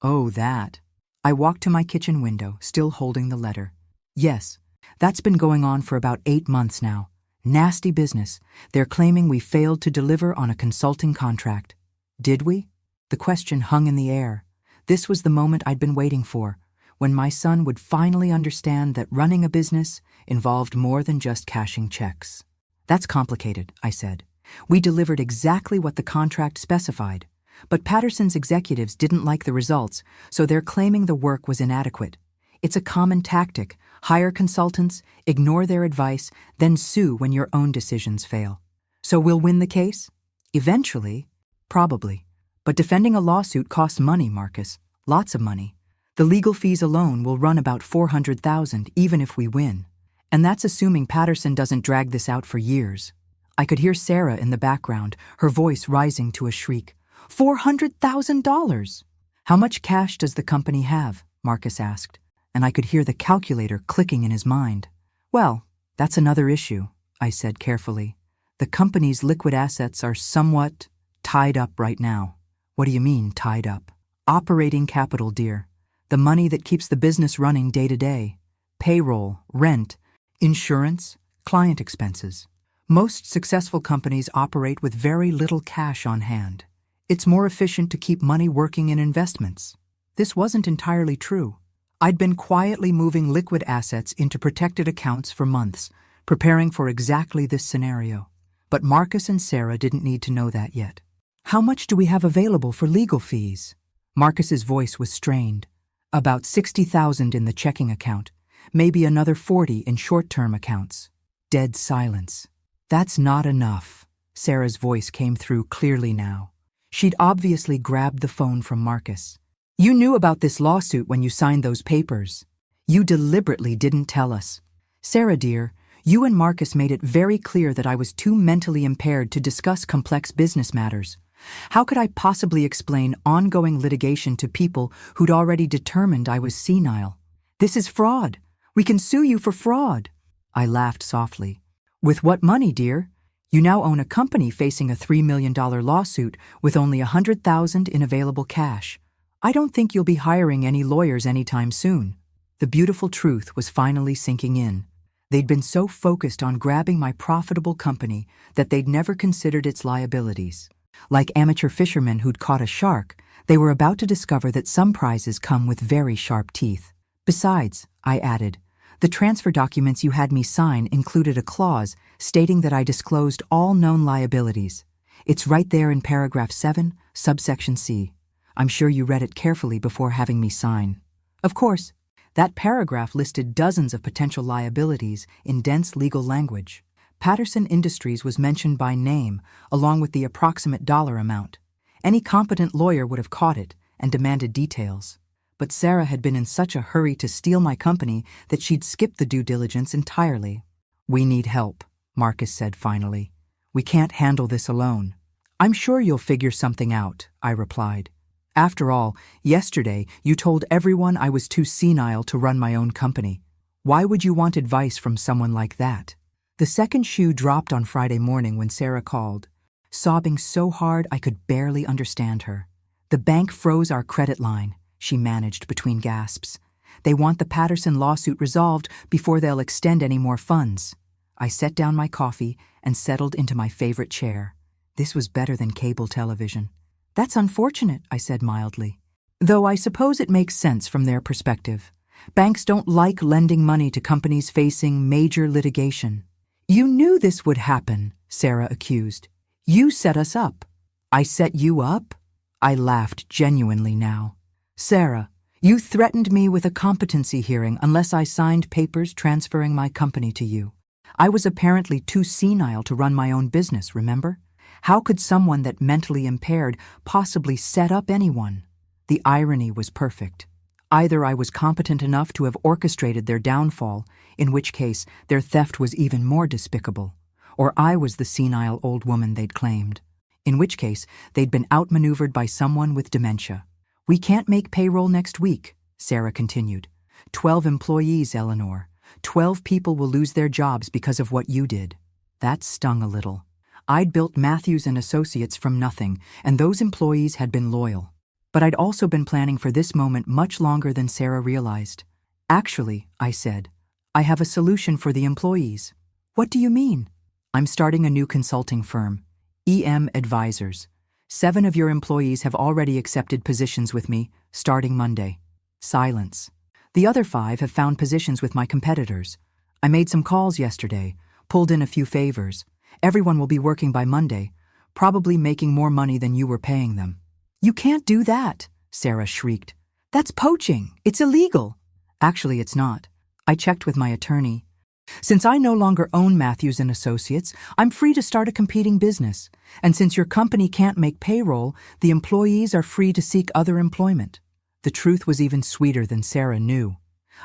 Oh, that. I walked to my kitchen window, still holding the letter. Yes, that's been going on for about 8 months now. Nasty business. They're claiming we failed to deliver on a consulting contract. Did we? The question hung in the air. This was the moment I'd been waiting for, when my son would finally understand that running a business involved more than just cashing checks. "That's complicated," I said. "We delivered exactly what the contract specified, but Patterson's executives didn't like the results, so they're claiming the work was inadequate. It's a common tactic: hire consultants, ignore their advice, then sue when your own decisions fail. So we'll win the case? Eventually? Probably. But defending a lawsuit costs money, Marcus. Lots of money. The legal fees alone will run about $400,000 even if we win. And that's assuming Patterson doesn't drag this out for years." I could hear Sarah in the background, her voice rising to a shriek. $400,000! "How much cash does the company have?" Marcus asked, and I could hear the calculator clicking in his mind. "Well, that's another issue," I said carefully. "The company's liquid assets are somewhat tied up right now." "What do you mean, tied up?" "Operating capital, dear. The money that keeps the business running day to day. Payroll, rent, insurance, client expenses. Most successful companies operate with very little cash on hand. It's more efficient to keep money working in investments." This wasn't entirely true. I'd been quietly moving liquid assets into protected accounts for months, preparing for exactly this scenario. But Marcus and Sarah didn't need to know that yet. "How much do we have available for legal fees?" Marcus's voice was strained. "About $60,000 in the checking account, maybe another $40,000 in short-term accounts." Dead silence. "That's not enough." Sarah's voice came through clearly now. She'd obviously grabbed the phone from Marcus. "You knew about this lawsuit when you signed those papers. You deliberately didn't tell us. Sarah, dear, you and Marcus made it very clear that I was too mentally impaired to discuss complex business matters. How could I possibly explain ongoing litigation to people who'd already determined I was senile? This is fraud. We can sue you for fraud." I laughed softly. "With what money, dear? You now own a company facing a $3 million lawsuit with only $100,000 in available cash. I don't think you'll be hiring any lawyers anytime soon." The beautiful truth was finally sinking in. They'd been so focused on grabbing my profitable company that they'd never considered its liabilities. Like amateur fishermen who'd caught a shark, they were about to discover that some prizes come with very sharp teeth. "Besides," I added, "the transfer documents you had me sign included a clause stating that I disclosed all known liabilities. It's right there in paragraph 7, subsection C. I'm sure you read it carefully before having me sign." Of course, that paragraph listed dozens of potential liabilities in dense legal language. Patterson Industries was mentioned by name, along with the approximate dollar amount. Any competent lawyer would have caught it and demanded details. But Sarah had been in such a hurry to steal my company that she'd skipped the due diligence entirely. "We need help," Marcus said finally. "We can't handle this alone." "I'm sure you'll figure something out," I replied. "After all, yesterday you told everyone I was too senile to run my own company. Why would you want advice from someone like that?" The second shoe dropped on Friday morning when Sarah called, sobbing so hard I could barely understand her. "The bank froze our credit line," she managed between gasps. "They want the Patterson lawsuit resolved before they'll extend any more funds." I set down my coffee and settled into my favorite chair. This was better than cable television. "That's unfortunate," I said mildly. "Though I suppose it makes sense from their perspective. Banks don't like lending money to companies facing major litigation." "You knew this would happen," Sarah accused. "You set us up." "I set you up?" I laughed genuinely now. "Sarah, You threatened me with a competency hearing unless I signed papers transferring my company to you. I was apparently too senile to run my own business, remember? How could someone that mentally impaired possibly set up anyone? The irony was perfect. Either I was competent enough to have orchestrated their downfall, in which case their theft was even more despicable, or I was the senile old woman they'd claimed, in which case they'd been outmaneuvered by someone with dementia. We can't make payroll next week, Sarah continued. 12 employees, Eleanor. 12 people will lose their jobs because of what you did. That stung a little. I'd built Matthews and Associates from nothing, and those employees had been loyal. But I'd also been planning for this moment much longer than Sarah realized. Actually, I said, I have a solution for the employees. What do you mean? I'm starting a new consulting firm, EM Advisors. 7 of your employees have already accepted positions with me, starting Monday. Silence. The other 5 have found positions with my competitors. I made some calls yesterday, pulled in a few favors. Everyone will be working by Monday, probably making more money than you were paying them. You can't do that, Sarah shrieked. That's poaching. It's illegal. Actually, it's not. I checked with my attorney. Since I no longer own Matthews and Associates, I'm free to start a competing business. And since your company can't make payroll, the employees are free to seek other employment. The truth was even sweeter than Sarah knew.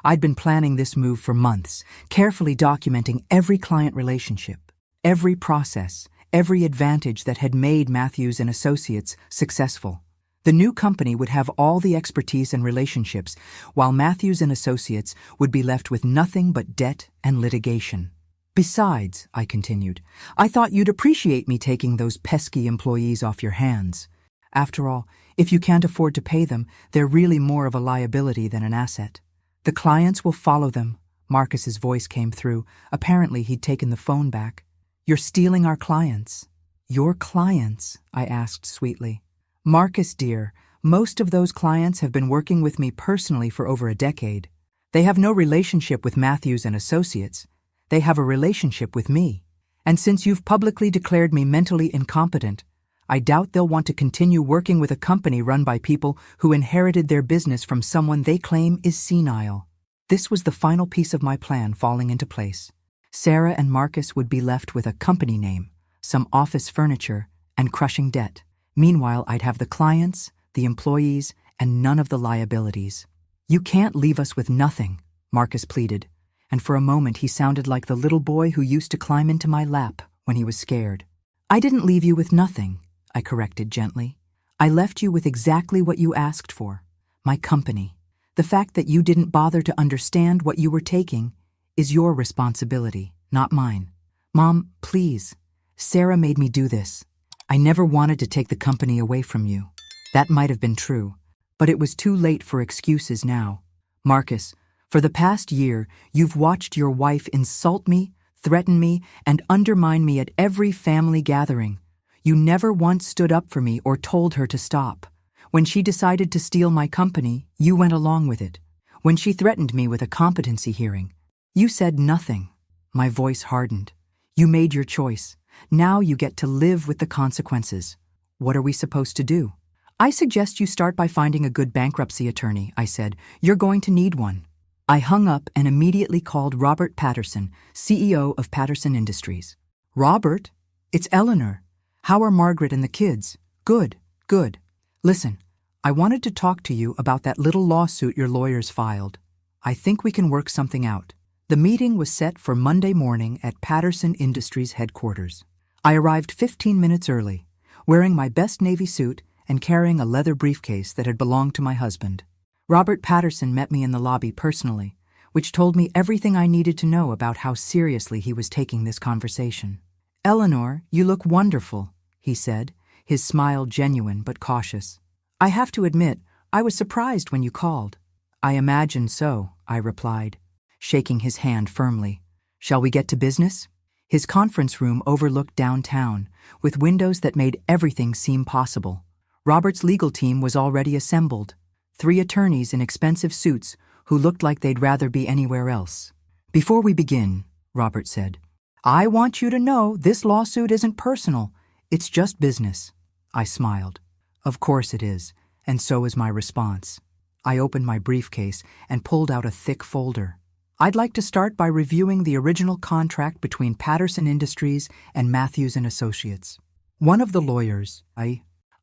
I'd been planning this move for months, carefully documenting every client relationship, every process, every advantage that had made Matthews and Associates successful. The new company would have all the expertise and relationships, while Matthews and Associates would be left with nothing but debt and litigation. Besides, I continued, I thought you'd appreciate me taking those pesky employees off your hands. After all, if you can't afford to pay them, they're really more of a liability than an asset. The clients will follow them. Marcus's voice came through. Apparently, he'd taken the phone back. You're stealing our clients. Your clients? I asked sweetly. Marcus, dear, most of those clients have been working with me personally for over a decade. They have no relationship with Matthews and Associates. They have a relationship with me. And since you've publicly declared me mentally incompetent, I doubt they'll want to continue working with a company run by people who inherited their business from someone they claim is senile. This was the final piece of my plan falling into place. Sarah and Marcus would be left with a company name, some office furniture, and crushing debt. Meanwhile, I'd have the clients, the employees, and none of the liabilities. You can't leave us with nothing, Marcus pleaded, and for a moment he sounded like the little boy who used to climb into my lap when he was scared. I didn't leave you with nothing, I corrected gently. I left you with exactly what you asked for, my company. The fact that you didn't bother to understand what you were taking is your responsibility, not mine. Mom, please. Sarah made me do this. I never wanted to take the company away from you. That might have been true, but it was too late for excuses now. Marcus, for the past year, you've watched your wife insult me, threaten me, and undermine me at every family gathering. You never once stood up for me or told her to stop. When she decided to steal my company, you went along with it. When she threatened me with a competency hearing, you said nothing. My voice hardened. You made your choice. Now you get to live with the consequences. What are we supposed to do? I suggest you start by finding a good bankruptcy attorney, I said. You're going to need one. I hung up and immediately called Robert Patterson, CEO of Patterson Industries. Robert? It's Eleanor. How are Margaret and the kids? Good, good. Listen, I wanted to talk to you about that little lawsuit your lawyers filed. I think we can work something out. The meeting was set for Monday morning at Patterson Industries headquarters. I arrived 15 minutes early, wearing my best navy suit and carrying a leather briefcase that had belonged to my husband. Robert Patterson met me in the lobby personally, which told me everything I needed to know about how seriously he was taking this conversation. Eleanor, you look wonderful, he said, his smile genuine but cautious. I have to admit, I was surprised when you called. I imagined so, I replied, shaking his hand firmly. Shall we get to business? His conference room overlooked downtown, with windows that made everything seem possible. Robert's legal team was already assembled, 3 attorneys in expensive suits who looked like they'd rather be anywhere else. Before we begin, Robert said, I want you to know this lawsuit isn't personal. It's just business. I smiled. Of course it is, and so is my response. I opened my briefcase and pulled out a thick folder. I'd like to start by reviewing the original contract between Patterson Industries and Matthews and Associates. One of the lawyers, a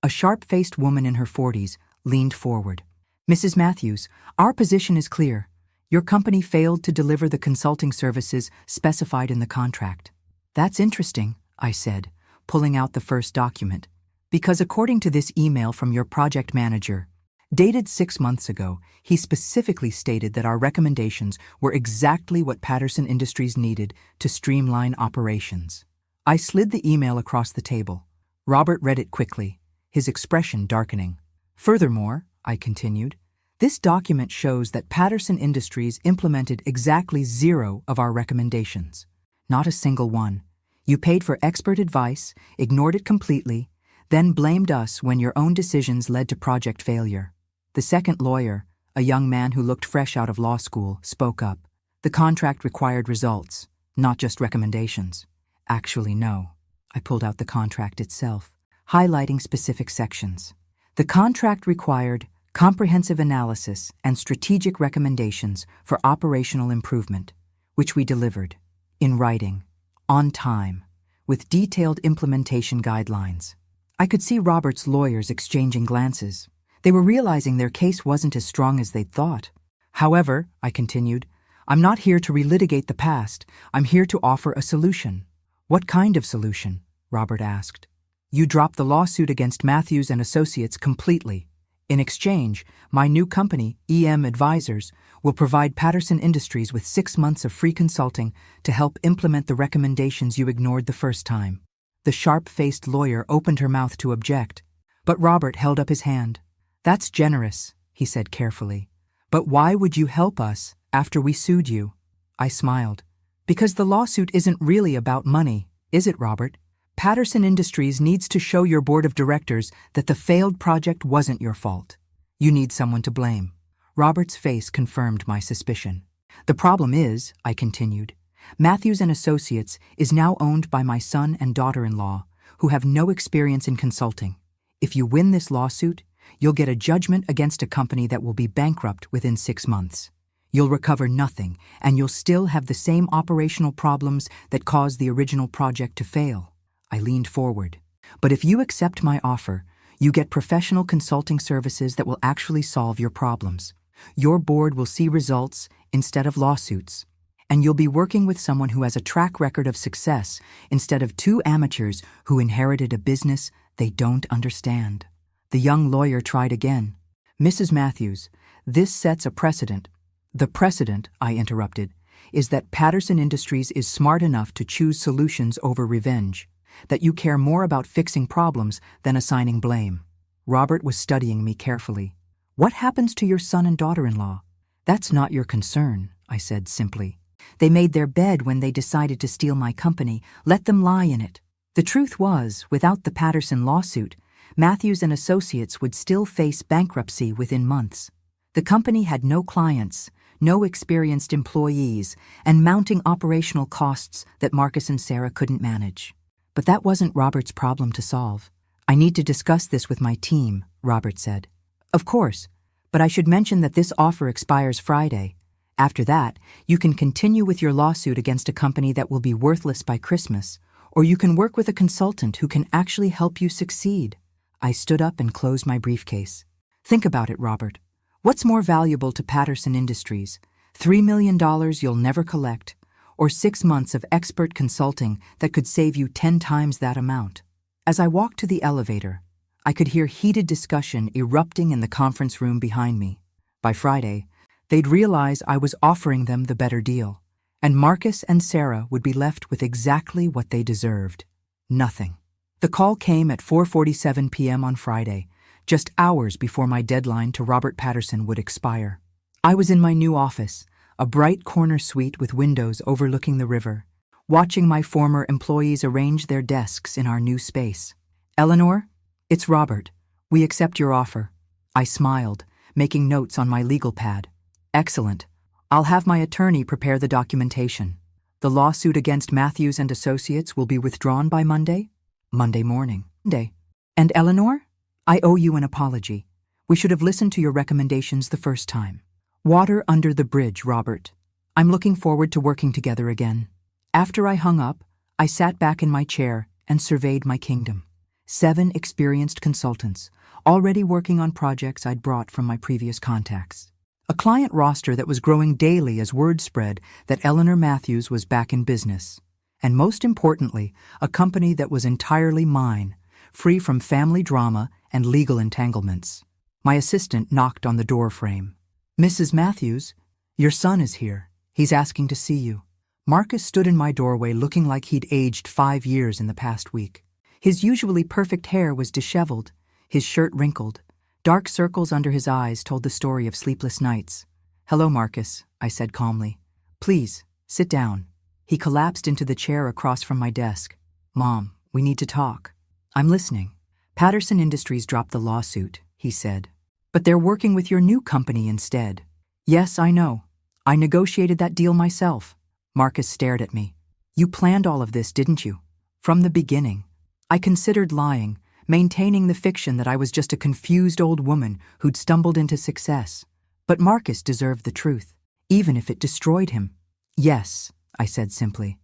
sharp-faced woman in her 40s, leaned forward. Mrs. Matthews, our position is clear. Your company failed to deliver the consulting services specified in the contract. That's interesting, I said, pulling out the first document. Because according to this email from your project manager, dated 6 months ago, he specifically stated that our recommendations were exactly what Patterson Industries needed to streamline operations. I slid the email across the table. Robert read it quickly, his expression darkening. Furthermore, I continued, this document shows that Patterson Industries implemented exactly 0 of our recommendations. Not a single one. You paid for expert advice, ignored it completely, then blamed us when your own decisions led to project failure. The second lawyer, a young man who looked fresh out of law school, spoke up. The contract required results, not just recommendations. Actually, no. I pulled out the contract itself, highlighting specific sections. The contract required comprehensive analysis and strategic recommendations for operational improvement, which we delivered, in writing, on time, with detailed implementation guidelines. I could see Robert's lawyers exchanging glances. They were realizing their case wasn't as strong as they'd thought. However, I continued, I'm not here to relitigate the past. I'm here to offer a solution. What kind of solution? Robert asked. You drop the lawsuit against Matthews and Associates completely. In exchange, my new company, EM Advisors, will provide Patterson Industries with 6 months of free consulting to help implement the recommendations you ignored the first time. The sharp-faced lawyer opened her mouth to object, but Robert held up his hand. That's generous, he said carefully. But why would you help us after we sued you? I smiled. Because the lawsuit isn't really about money, is it, Robert? Patterson Industries needs to show your board of directors that the failed project wasn't your fault. You need someone to blame. Robert's face confirmed my suspicion. The problem is, I continued, Matthews and Associates is now owned by my son and daughter-in-law, who have no experience in consulting. If you win this lawsuit, you'll get a judgment against a company that will be bankrupt within 6 months. You'll recover nothing, and you'll still have the same operational problems that caused the original project to fail. I leaned forward. But if you accept my offer, you get professional consulting services that will actually solve your problems. Your board will see results instead of lawsuits. And you'll be working with someone who has a track record of success instead of 2 amateurs who inherited a business they don't understand. The young lawyer tried again. Mrs. Matthews, this sets a precedent. The precedent, I interrupted, is that Patterson Industries is smart enough to choose solutions over revenge, that you care more about fixing problems than assigning blame. Robert was studying me carefully. What happens to your son and daughter-in-law? That's not your concern, I said simply. They made their bed when they decided to steal my company. Let them lie in it. The truth was, without the Patterson lawsuit, Matthews and Associates would still face bankruptcy within months. The company had no clients, no experienced employees, and mounting operational costs that Marcus and Sarah couldn't manage. But that wasn't Robert's problem to solve. I need to discuss this with my team, Robert said. Of course, but I should mention that this offer expires Friday. After that, you can continue with your lawsuit against a company that will be worthless by Christmas, or you can work with a consultant who can actually help you succeed. I stood up and closed my briefcase. Think about it, Robert. What's more valuable to Patterson Industries? $3 million you'll never collect, or 6 months of expert consulting that could save you 10 times that amount? As I walked to the elevator, I could hear heated discussion erupting in the conference room behind me. By Friday, they'd realize I was offering them the better deal, and Marcus and Sarah would be left with exactly what they deserved. Nothing. The call came at 4:47 p.m. on Friday, just hours before my deadline to Robert Patterson would expire. I was in my new office, a bright corner suite with windows overlooking the river, watching my former employees arrange their desks in our new space. Eleanor, it's Robert. We accept your offer. I smiled, making notes on my legal pad. Excellent. I'll have my attorney prepare the documentation. The lawsuit against Matthews and Associates will be withdrawn by Monday? Monday morning. Monday. And Eleanor? I owe you an apology. We should have listened to your recommendations the first time. Water under the bridge, Robert. I'm looking forward to working together again. After I hung up, I sat back in my chair and surveyed my kingdom. 7 experienced consultants, already working on projects I'd brought from my previous contacts. A client roster that was growing daily as word spread that Eleanor Matthews was back in business. And most importantly, a company that was entirely mine, free from family drama and legal entanglements. My assistant knocked on the door frame. "Mrs. Matthews, your son is here. He's asking to see you." Marcus stood in my doorway looking like he'd aged 5 years in the past week. His usually perfect hair was disheveled, his shirt wrinkled. Dark circles under his eyes told the story of sleepless nights. "Hello, Marcus," I said calmly. "Please, sit down." He collapsed into the chair across from my desk. "Mom, we need to talk." "I'm listening." "Patterson Industries dropped the lawsuit," he said. "But they're working with your new company instead." "Yes, I know. I negotiated that deal myself." Marcus stared at me. "You planned all of this, didn't you?" "From the beginning." I considered lying, maintaining the fiction that I was just a confused old woman who'd stumbled into success. But Marcus deserved the truth, even if it destroyed him. "Yes," I said simply.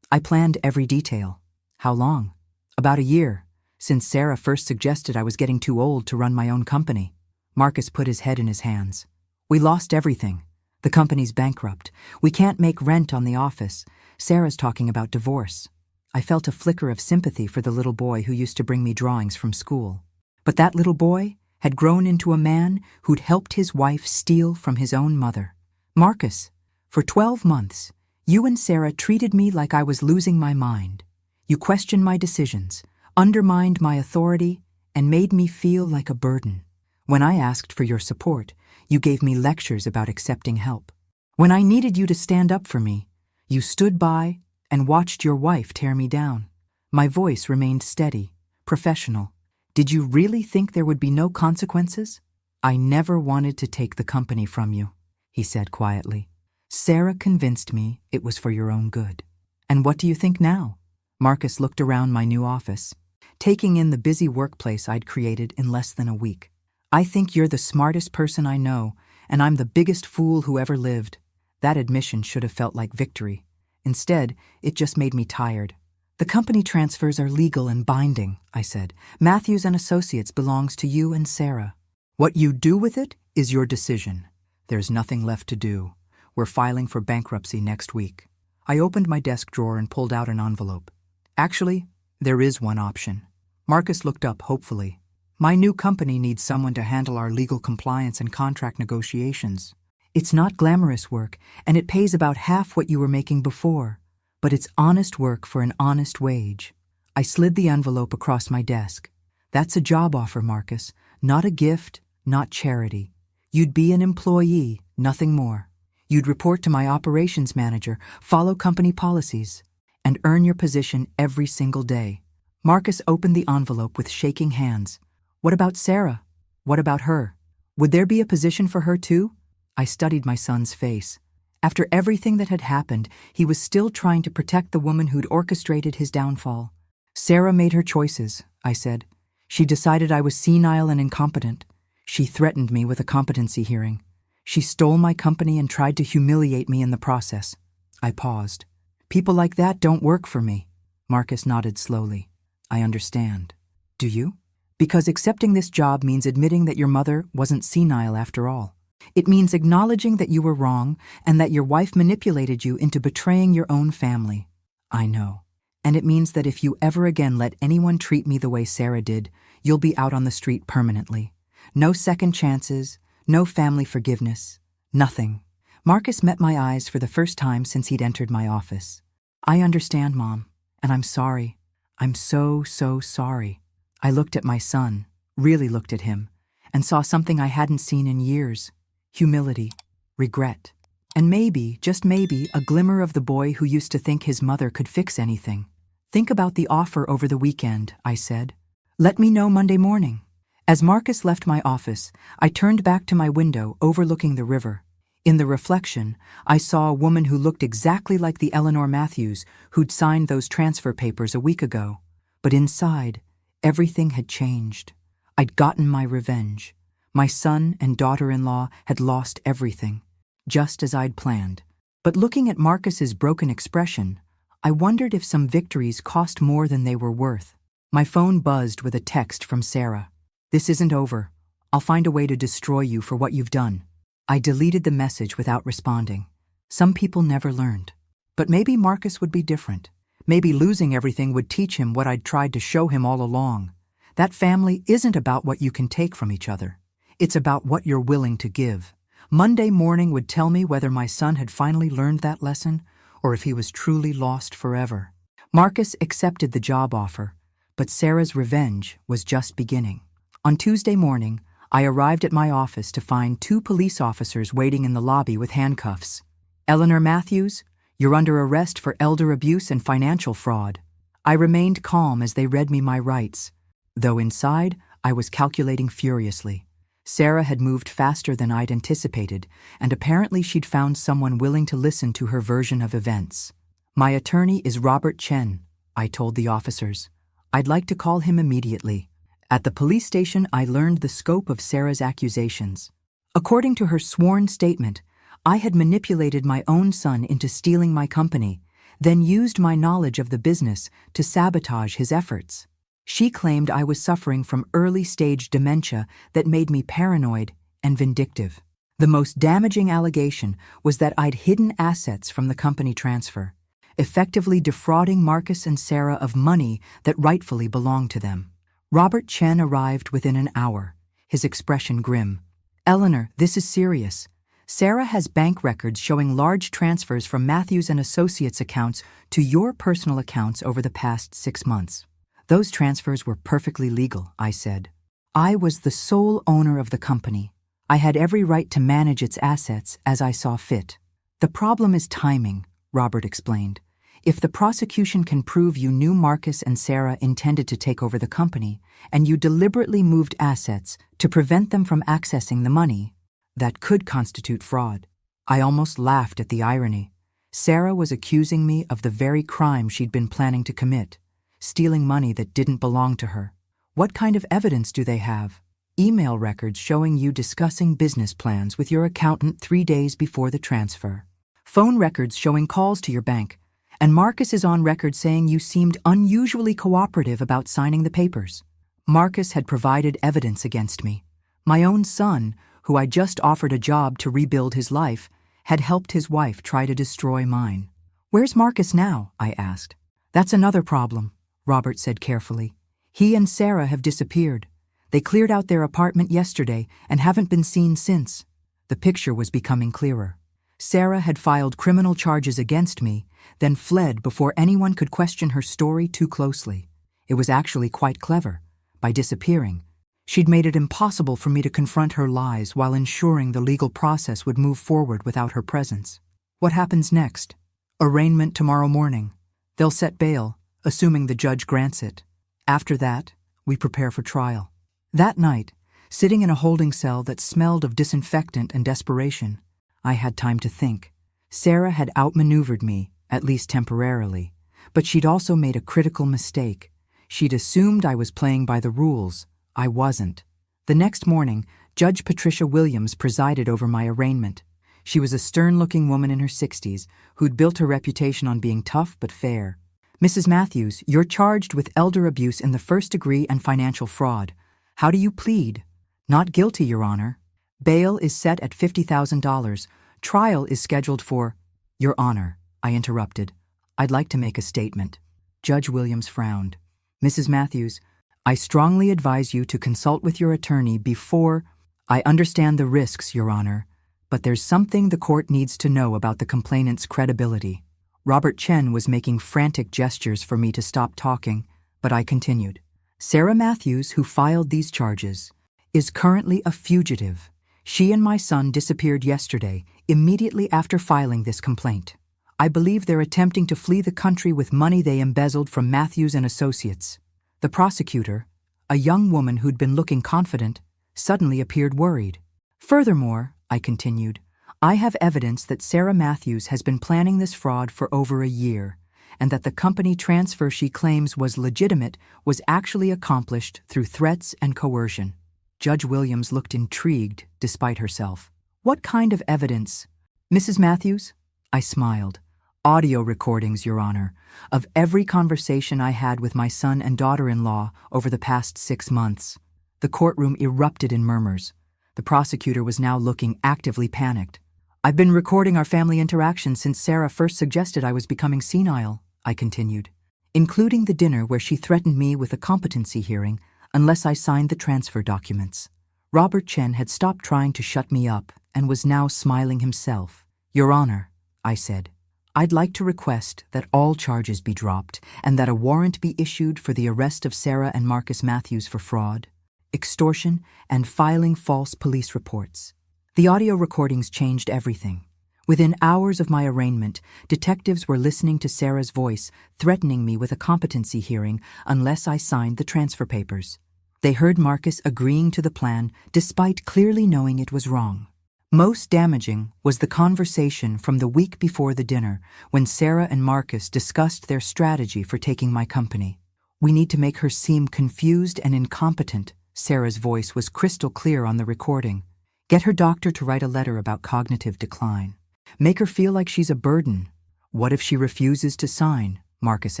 "I planned every detail." "How long?" "About a year, since Sarah first suggested I was getting too old to run my own company." Marcus put his head in his hands. "We lost everything. The company's bankrupt. We can't make rent on the office. Sarah's talking about divorce." I felt a flicker of sympathy for the little boy who used to bring me drawings from school. But that little boy had grown into a man who'd helped his wife steal from his own mother. "Marcus, for 12 months, you and Sarah treated me like I was losing my mind. You questioned my decisions, undermined my authority, and made me feel like a burden. When I asked for your support, you gave me lectures about accepting help. When I needed you to stand up for me, you stood by and watched your wife tear me down." My voice remained steady, professional. "Did you really think there would be no consequences?" "I never wanted to take the company from you," he said quietly. "Sarah convinced me it was for your own good." "And what do you think now?" Marcus looked around my new office, taking in the busy workplace I'd created in less than a week. "I think you're the smartest person I know, and I'm the biggest fool who ever lived." That admission should have felt like victory. Instead, it just made me tired. "The company transfers are legal and binding," I said. "Matthews and Associates belongs to you and Sarah. What you do with it is your decision. There's nothing left to do. We're filing for bankruptcy next week." I opened my desk drawer and pulled out an envelope. "Actually, there is one option." Marcus looked up hopefully. "My new company needs someone to handle our legal compliance and contract negotiations. It's not glamorous work, and it pays about half what you were making before, but it's honest work for an honest wage." I slid the envelope across my desk. "That's a job offer, Marcus, not a gift, not charity. You'd be an employee, nothing more. You'd report to my operations manager, follow company policies, and earn your position every single day." Marcus opened the envelope with shaking hands. "What about Sarah? What about her? Would there be a position for her too?" I studied my son's face. After everything that had happened, he was still trying to protect the woman who'd orchestrated his downfall. "Sarah made her choices," I said. "She decided I was senile and incompetent. She threatened me with a competency hearing. She stole my company and tried to humiliate me in the process." I paused. "People like that don't work for me." Marcus nodded slowly. "I understand." "Do you?" "Because accepting this job means admitting that your mother wasn't senile after all. It means acknowledging that you were wrong and that your wife manipulated you into betraying your own family." "I know. And it means that if you ever again let anyone treat me the way Sarah did, you'll be out on the street permanently. No second chances, no family forgiveness, nothing." Marcus met my eyes for the first time since he'd entered my office. "I understand, Mom, and I'm sorry. I'm so sorry." I looked at my son, really looked at him, and saw something I hadn't seen in years. Humility, regret, and maybe, just maybe, a glimmer of the boy who used to think his mother could fix anything. "Think about the offer over the weekend," I said. "Let me know Monday morning." As Marcus left my office, I turned back to my window overlooking the river. In the reflection, I saw a woman who looked exactly like the Eleanor Matthews who'd signed those transfer papers a week ago. But inside, everything had changed. I'd gotten my revenge. My son and daughter-in-law had lost everything, just as I'd planned. But looking at Marcus's broken expression, I wondered if some victories cost more than they were worth. My phone buzzed with a text from Sarah. "This isn't over. I'll find a way to destroy you for what you've done." I deleted the message without responding. Some people never learned. But maybe Marcus would be different. Maybe losing everything would teach him what I'd tried to show him all along. That family isn't about what you can take from each other. It's about what you're willing to give. Monday morning would tell me whether my son had finally learned that lesson or if he was truly lost forever. Marcus accepted the job offer, but Sarah's revenge was just beginning. On Tuesday morning, I arrived at my office to find 2 police officers waiting in the lobby with handcuffs. "Eleanor Matthews, you're under arrest for elder abuse and financial fraud." I remained calm as they read me my rights, though inside I was calculating furiously. Sarah had moved faster than I'd anticipated, and apparently she'd found someone willing to listen to her version of events. "My attorney is Robert Chen," I told the officers. "I'd like to call him immediately." At the police station, I learned the scope of Sarah's accusations. According to her sworn statement, I had manipulated my own son into stealing my company, then used my knowledge of the business to sabotage his efforts. She claimed I was suffering from early-stage dementia that made me paranoid and vindictive. The most damaging allegation was that I'd hidden assets from the company transfer, effectively defrauding Marcus and Sarah of money that rightfully belonged to them. Robert Chen arrived within an hour, his expression grim. "Eleanor, this is serious. Sarah has bank records showing large transfers from Matthews and Associates accounts to your personal accounts over the past 6 months. Those transfers were perfectly legal," I said. "I was the sole owner of the company. I had every right to manage its assets as I saw fit." "The problem is timing," Robert explained. "If the prosecution can prove you knew Marcus and Sarah intended to take over the company, and you deliberately moved assets to prevent them from accessing the money, that could constitute fraud." I almost laughed at the irony. Sarah was accusing me of the very crime she'd been planning to commit, stealing money that didn't belong to her. "What kind of evidence do they have?" "Email records showing you discussing business plans with your accountant 3 days before the transfer. Phone records showing calls to your bank. And Marcus is on record saying you seemed unusually cooperative about signing the papers." Marcus had provided evidence against me. My own son, who I just offered a job to rebuild his life, had helped his wife try to destroy mine. "Where's Marcus now?" I asked. "That's another problem," Robert said carefully. "He and Sarah have disappeared. They cleared out their apartment yesterday and haven't been seen since." The picture was becoming clearer. Sarah had filed criminal charges against me, then fled before anyone could question her story too closely. It was actually quite clever. By disappearing, she'd made it impossible for me to confront her lies while ensuring the legal process would move forward without her presence. "What happens next?" "Arraignment tomorrow morning. They'll set bail, assuming the judge grants it. After that, we prepare for trial." That night, sitting in a holding cell that smelled of disinfectant and desperation, I had time to think. Sarah had outmaneuvered me, at least temporarily, but she'd also made a critical mistake. She'd assumed I was playing by the rules. I wasn't. The next morning, Judge Patricia Williams presided over my arraignment. She was a stern-looking woman in her 60s who'd built her reputation on being tough but fair. "Mrs. Matthews, you're charged with elder abuse in the first degree and financial fraud. How do you plead?" "Not guilty, Your Honor. Bail is set at $50,000. Trial is scheduled for—" "Your Honor," I interrupted. "I'd like to make a statement." Judge Williams frowned. "Mrs. Matthews, I strongly advise you to consult with your attorney before—" "I understand the risks, Your Honor, but there's something the court needs to know about the complainant's credibility." Robert Chen was making frantic gestures for me to stop talking, but I continued. "Sarah Matthews, who filed these charges, is currently a fugitive. She and my son disappeared yesterday, immediately after filing this complaint. I believe they're attempting to flee the country with money they embezzled from Matthews and Associates." The prosecutor, a young woman who'd been looking confident, suddenly appeared worried. "Furthermore," I continued, "I have evidence that Sarah Matthews has been planning this fraud for over a year, and that the company transfer she claims was legitimate was actually accomplished through threats and coercion." Judge Williams looked intrigued despite herself. What kind of evidence? Mrs. Matthews? I smiled. Audio recordings, Your Honor, of every conversation I had with my son and daughter-in-law over the past 6 months. The courtroom erupted in murmurs. The prosecutor was now looking actively panicked. I've been recording our family interactions since Sarah first suggested I was becoming senile, I continued, including the dinner where she threatened me with a competency hearing unless I signed the transfer documents. Robert Chen had stopped trying to shut me up and was now smiling himself. Your Honor, I said, I'd like to request that all charges be dropped and that a warrant be issued for the arrest of Sarah and Marcus Matthews for fraud, extortion, and filing false police reports. The audio recordings changed everything. Within hours of my arraignment, detectives were listening to Sarah's voice, threatening me with a competency hearing unless I signed the transfer papers. They heard Marcus agreeing to the plan despite clearly knowing it was wrong. Most damaging was the conversation from the week before the dinner when Sarah and Marcus discussed their strategy for taking my company. We need to make her seem confused and incompetent, Sarah's voice was crystal clear on the recording. Get her doctor to write a letter about cognitive decline. Make her feel like she's a burden. What if she refuses to sign? Marcus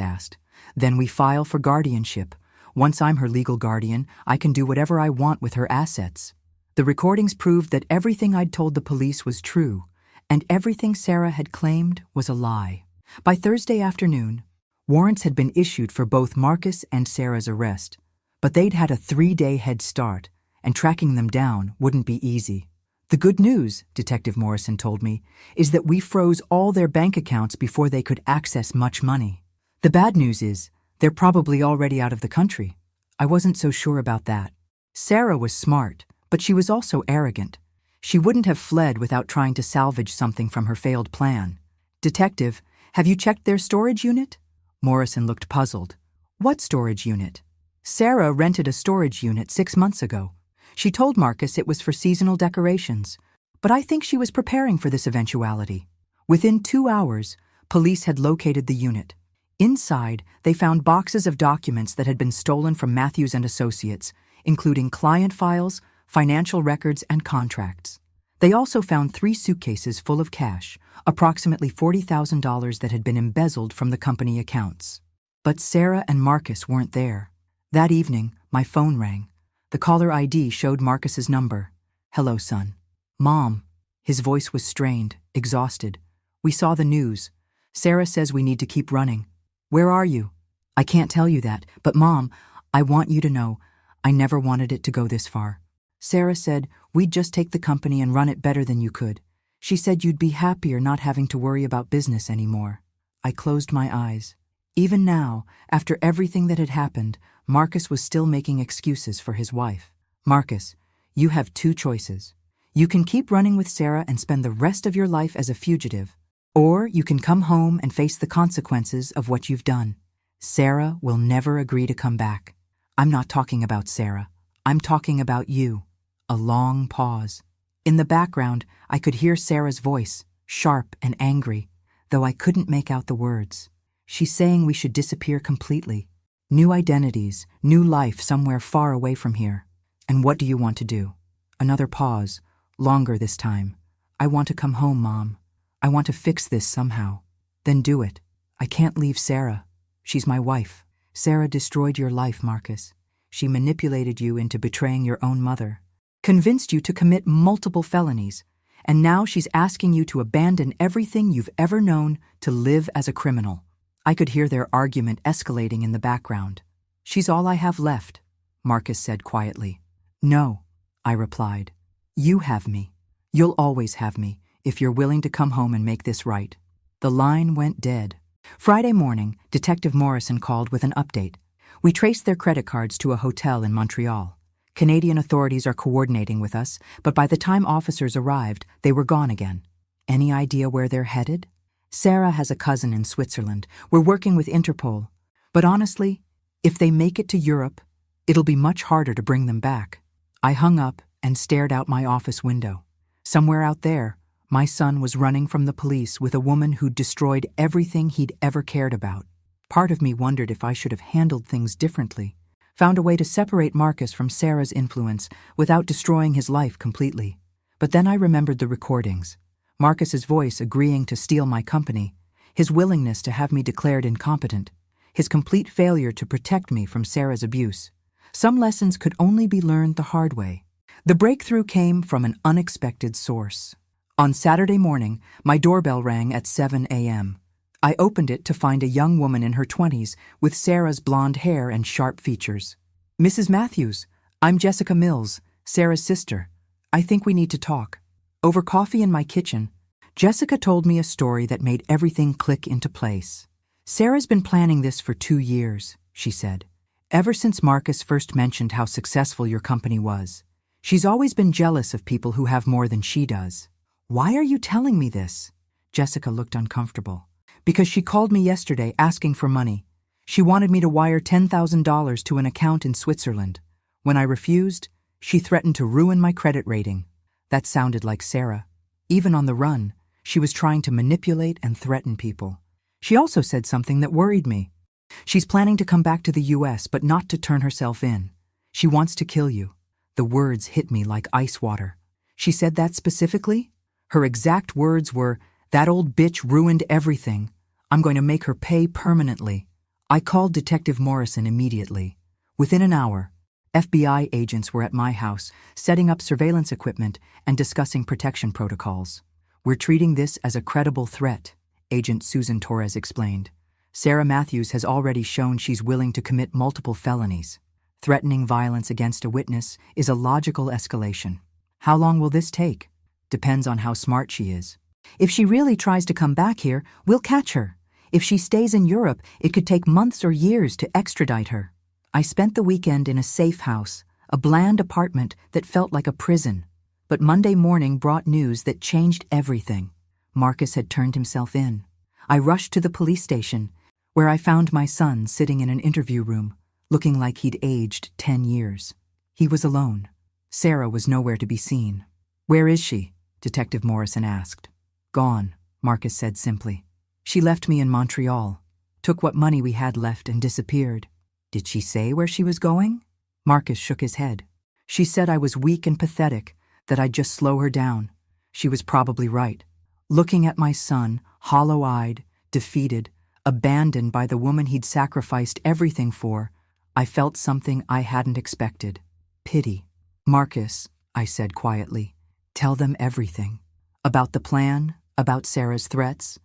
asked. Then we file for guardianship. Once I'm her legal guardian, I can do whatever I want with her assets. The recordings proved that everything I'd told the police was true, and everything Sarah had claimed was a lie. By Thursday afternoon, warrants had been issued for both Marcus and Sarah's arrest, but they'd had a 3-day head start, and tracking them down wouldn't be easy. The good news, Detective Morrison told me, is that we froze all their bank accounts before they could access much money. The bad news is, they're probably already out of the country. I wasn't so sure about that. Sarah was smart, but she was also arrogant. She wouldn't have fled without trying to salvage something from her failed plan. Detective, have you checked their storage unit? Morrison looked puzzled. What storage unit? Sarah rented a storage unit 6 months ago. She told Marcus it was for seasonal decorations, but I think she was preparing for this eventuality. Within 2 hours, police had located the unit. Inside, they found boxes of documents that had been stolen from Matthews and Associates, including client files, financial records, and contracts. They also found 3 suitcases full of cash, approximately $40,000 that had been embezzled from the company accounts. But Sarah and Marcus weren't there. That evening, my phone rang. The caller ID showed Marcus's number. Hello, son. Mom. His voice was strained, exhausted. We saw the news. Sarah says we need to keep running. Where are you? I can't tell you that, but Mom, I want you to know, I never wanted it to go this far. Sarah said we'd just take the company and run it better than you could. She said you'd be happier not having to worry about business anymore. I closed my eyes. Even now, after everything that had happened, Marcus was still making excuses for his wife. Marcus, you have 2 choices. You can keep running with Sarah and spend the rest of your life as a fugitive, or you can come home and face the consequences of what you've done. Sarah will never agree to come back. I'm not talking about Sarah. I'm talking about you. A long pause. In the background, I could hear Sarah's voice, sharp and angry, though I couldn't make out the words. She's saying we should disappear completely. New identities, new life somewhere far away from here. And what do you want to do? Another pause, longer this time. I want to come home, Mom. I want to fix this somehow. Then do it. I can't leave Sarah. She's my wife. Sarah destroyed your life, Marcus. She manipulated you into betraying your own mother, convinced you to commit multiple felonies, and now she's asking you to abandon everything you've ever known to live as a criminal. I could hear their argument escalating in the background. She's all I have left, Marcus said quietly. No, I replied. You have me. You'll always have me, if you're willing to come home and make this right. The line went dead. Friday morning, Detective Morrison called with an update. We traced their credit cards to a hotel in Montreal. Canadian authorities are coordinating with us, but by the time officers arrived, they were gone again. Any idea where they're headed? Sarah has a cousin in Switzerland. We're working with Interpol. But honestly, if they make it to Europe, it'll be much harder to bring them back. I hung up and stared out my office window. Somewhere out there, my son was running from the police with a woman who'd destroyed everything he'd ever cared about. Part of me wondered if I should have handled things differently, found a way to separate Marcus from Sarah's influence without destroying his life completely. But then I remembered the recordings. Marcus's voice agreeing to steal my company, his willingness to have me declared incompetent, his complete failure to protect me from Sarah's abuse. Some lessons could only be learned the hard way. The breakthrough came from an unexpected source. On Saturday morning, my doorbell rang at 7 a.m. I opened it to find a young woman in her 20s with Sarah's blonde hair and sharp features. "Mrs. Matthews, I'm Jessica Mills, Sarah's sister. I think we need to talk." Over coffee in my kitchen, Jessica told me a story that made everything click into place. "Sarah's been planning this for 2 years," she said. "Ever since Marcus first mentioned how successful your company was. She's always been jealous of people who have more than she does." "Why are you telling me this?" Jessica looked uncomfortable. "Because she called me yesterday asking for money. She wanted me to wire $10,000 to an account in Switzerland. When I refused, she threatened to ruin my credit rating." That sounded like Sarah. Even on the run, she was trying to manipulate and threaten people. She also said something that worried me. "She's planning to come back to the US, but not to turn herself in. She wants to kill you." The words hit me like ice water. She said that specifically? Her exact words were, "That old bitch ruined everything. I'm going to make her pay permanently." I called Detective Morrison immediately. Within an hour, FBI agents were at my house, setting up surveillance equipment and discussing protection protocols. "We're treating this as a credible threat," Agent Susan Torres explained. "Sarah Matthews has already shown she's willing to commit multiple felonies. Threatening violence against a witness is a logical escalation. How long will this take? Depends on how smart she is. If she really tries to come back here, we'll catch her. If she stays in Europe, it could take months or years to extradite her." I spent the weekend in a safe house, a bland apartment that felt like a prison. But Monday morning brought news that changed everything. Marcus had turned himself in. I rushed to the police station, where I found my son sitting in an interview room, looking like he'd aged 10 years. He was alone. Sarah was nowhere to be seen. "Where is she?" Detective Morrison asked. "Gone," Marcus said simply. "She left me in Montreal, took what money we had left and disappeared." "Did she say where she was going?" Marcus shook his head. "She said I was weak and pathetic, that I'd just slow her down." She was probably right. Looking at my son, hollow-eyed, defeated, abandoned by the woman he'd sacrificed everything for, I felt something I hadn't expected. Pity. "Marcus," I said quietly, "tell them everything. About the plan, about Sarah's threats,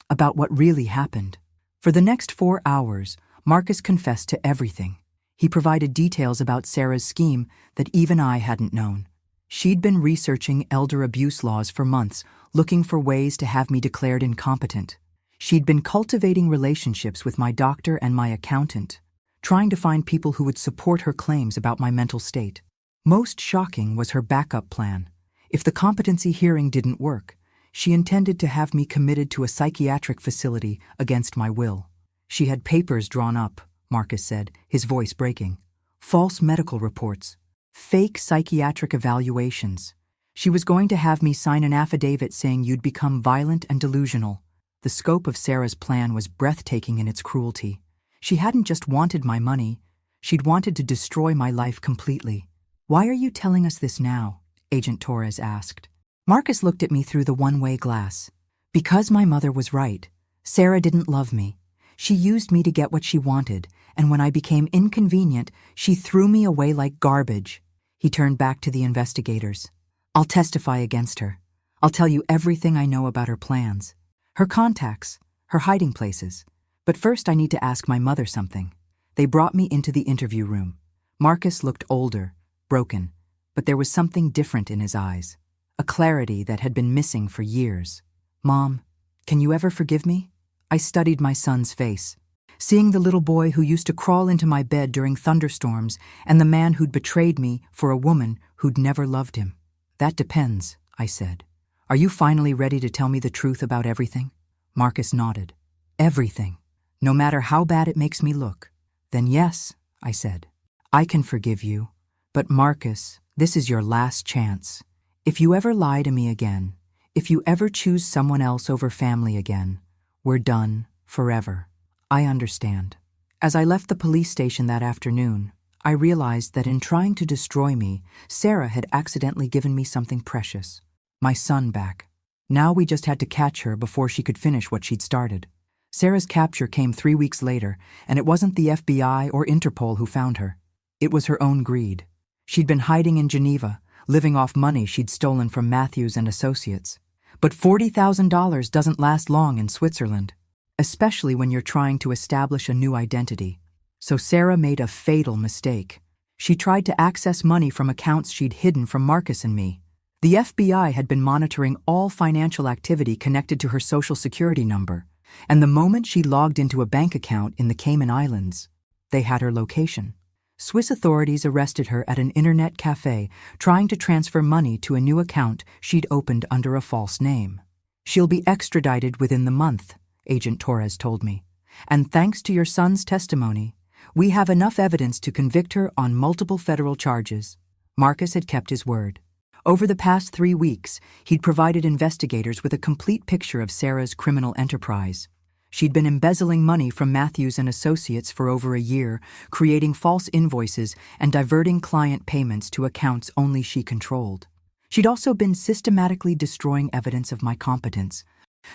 about what really happened." For the next 4 hours, Marcus confessed to everything. He provided details about Sarah's scheme that even I hadn't known. She'd been researching elder abuse laws for months, looking for ways to have me declared incompetent. She'd been cultivating relationships with my doctor and my accountant, trying to find people who would support her claims about my mental state. Most shocking was her backup plan. If the competency hearing didn't work, she intended to have me committed to a psychiatric facility against my will. She had papers drawn up, Marcus said, his voice breaking. False medical reports. Fake psychiatric evaluations. She was going to have me sign an affidavit saying you'd become violent and delusional. The scope of Sarah's plan was breathtaking in its cruelty. She hadn't just wanted my money, she'd wanted to destroy my life completely. "Why are you telling us this now?" Agent Torres asked. Marcus looked at me through the one-way glass. "Because my mother was right. Sarah didn't love me. She used me to get what she wanted, and when I became inconvenient, she threw me away like garbage." He turned back to the investigators. "I'll testify against her. I'll tell you everything I know about her plans, her contacts, her hiding places. But first I need to ask my mother something." They brought me into the interview room. Marcus looked older, broken, but there was something different in his eyes, a clarity that had been missing for years. "Mom, can you ever forgive me?" I studied my son's face, seeing the little boy who used to crawl into my bed during thunderstorms and the man who'd betrayed me for a woman who'd never loved him. "That depends," I said. "Are you finally ready to tell me the truth about everything?" Marcus nodded. "Everything, no matter how bad it makes me look." "Then yes," I said. "I can forgive you. But Marcus, this is your last chance. If you ever lie to me again, if you ever choose someone else over family again, we're done forever." "I understand." As I left the police station that afternoon, I realized that in trying to destroy me, Sarah had accidentally given me something precious. My son back. Now we just had to catch her before she could finish what she'd started. Sarah's capture came 3 weeks later, and it wasn't the FBI or Interpol who found her. It was her own greed. She'd been hiding in Geneva, living off money she'd stolen from Matthews and Associates. But $40,000 doesn't last long in Switzerland, especially when you're trying to establish a new identity. So Sarah made a fatal mistake. She tried to access money from accounts she'd hidden from Marcus and me. The FBI had been monitoring all financial activity connected to her social security number, and the moment she logged into a bank account in the Cayman Islands, they had her location. Swiss authorities arrested her at an internet cafe trying to transfer money to a new account she'd opened under a false name. She'll be extradited within the month, Agent Torres told me. And thanks to your son's testimony, we have enough evidence to convict her on multiple federal charges. Marcus had kept his word. Over the past 3 weeks, he'd provided investigators with a complete picture of Sarah's criminal enterprise. She'd been embezzling money from Matthews and Associates for over a year, creating false invoices and diverting client payments to accounts only she controlled. She'd also been systematically destroying evidence of my competence,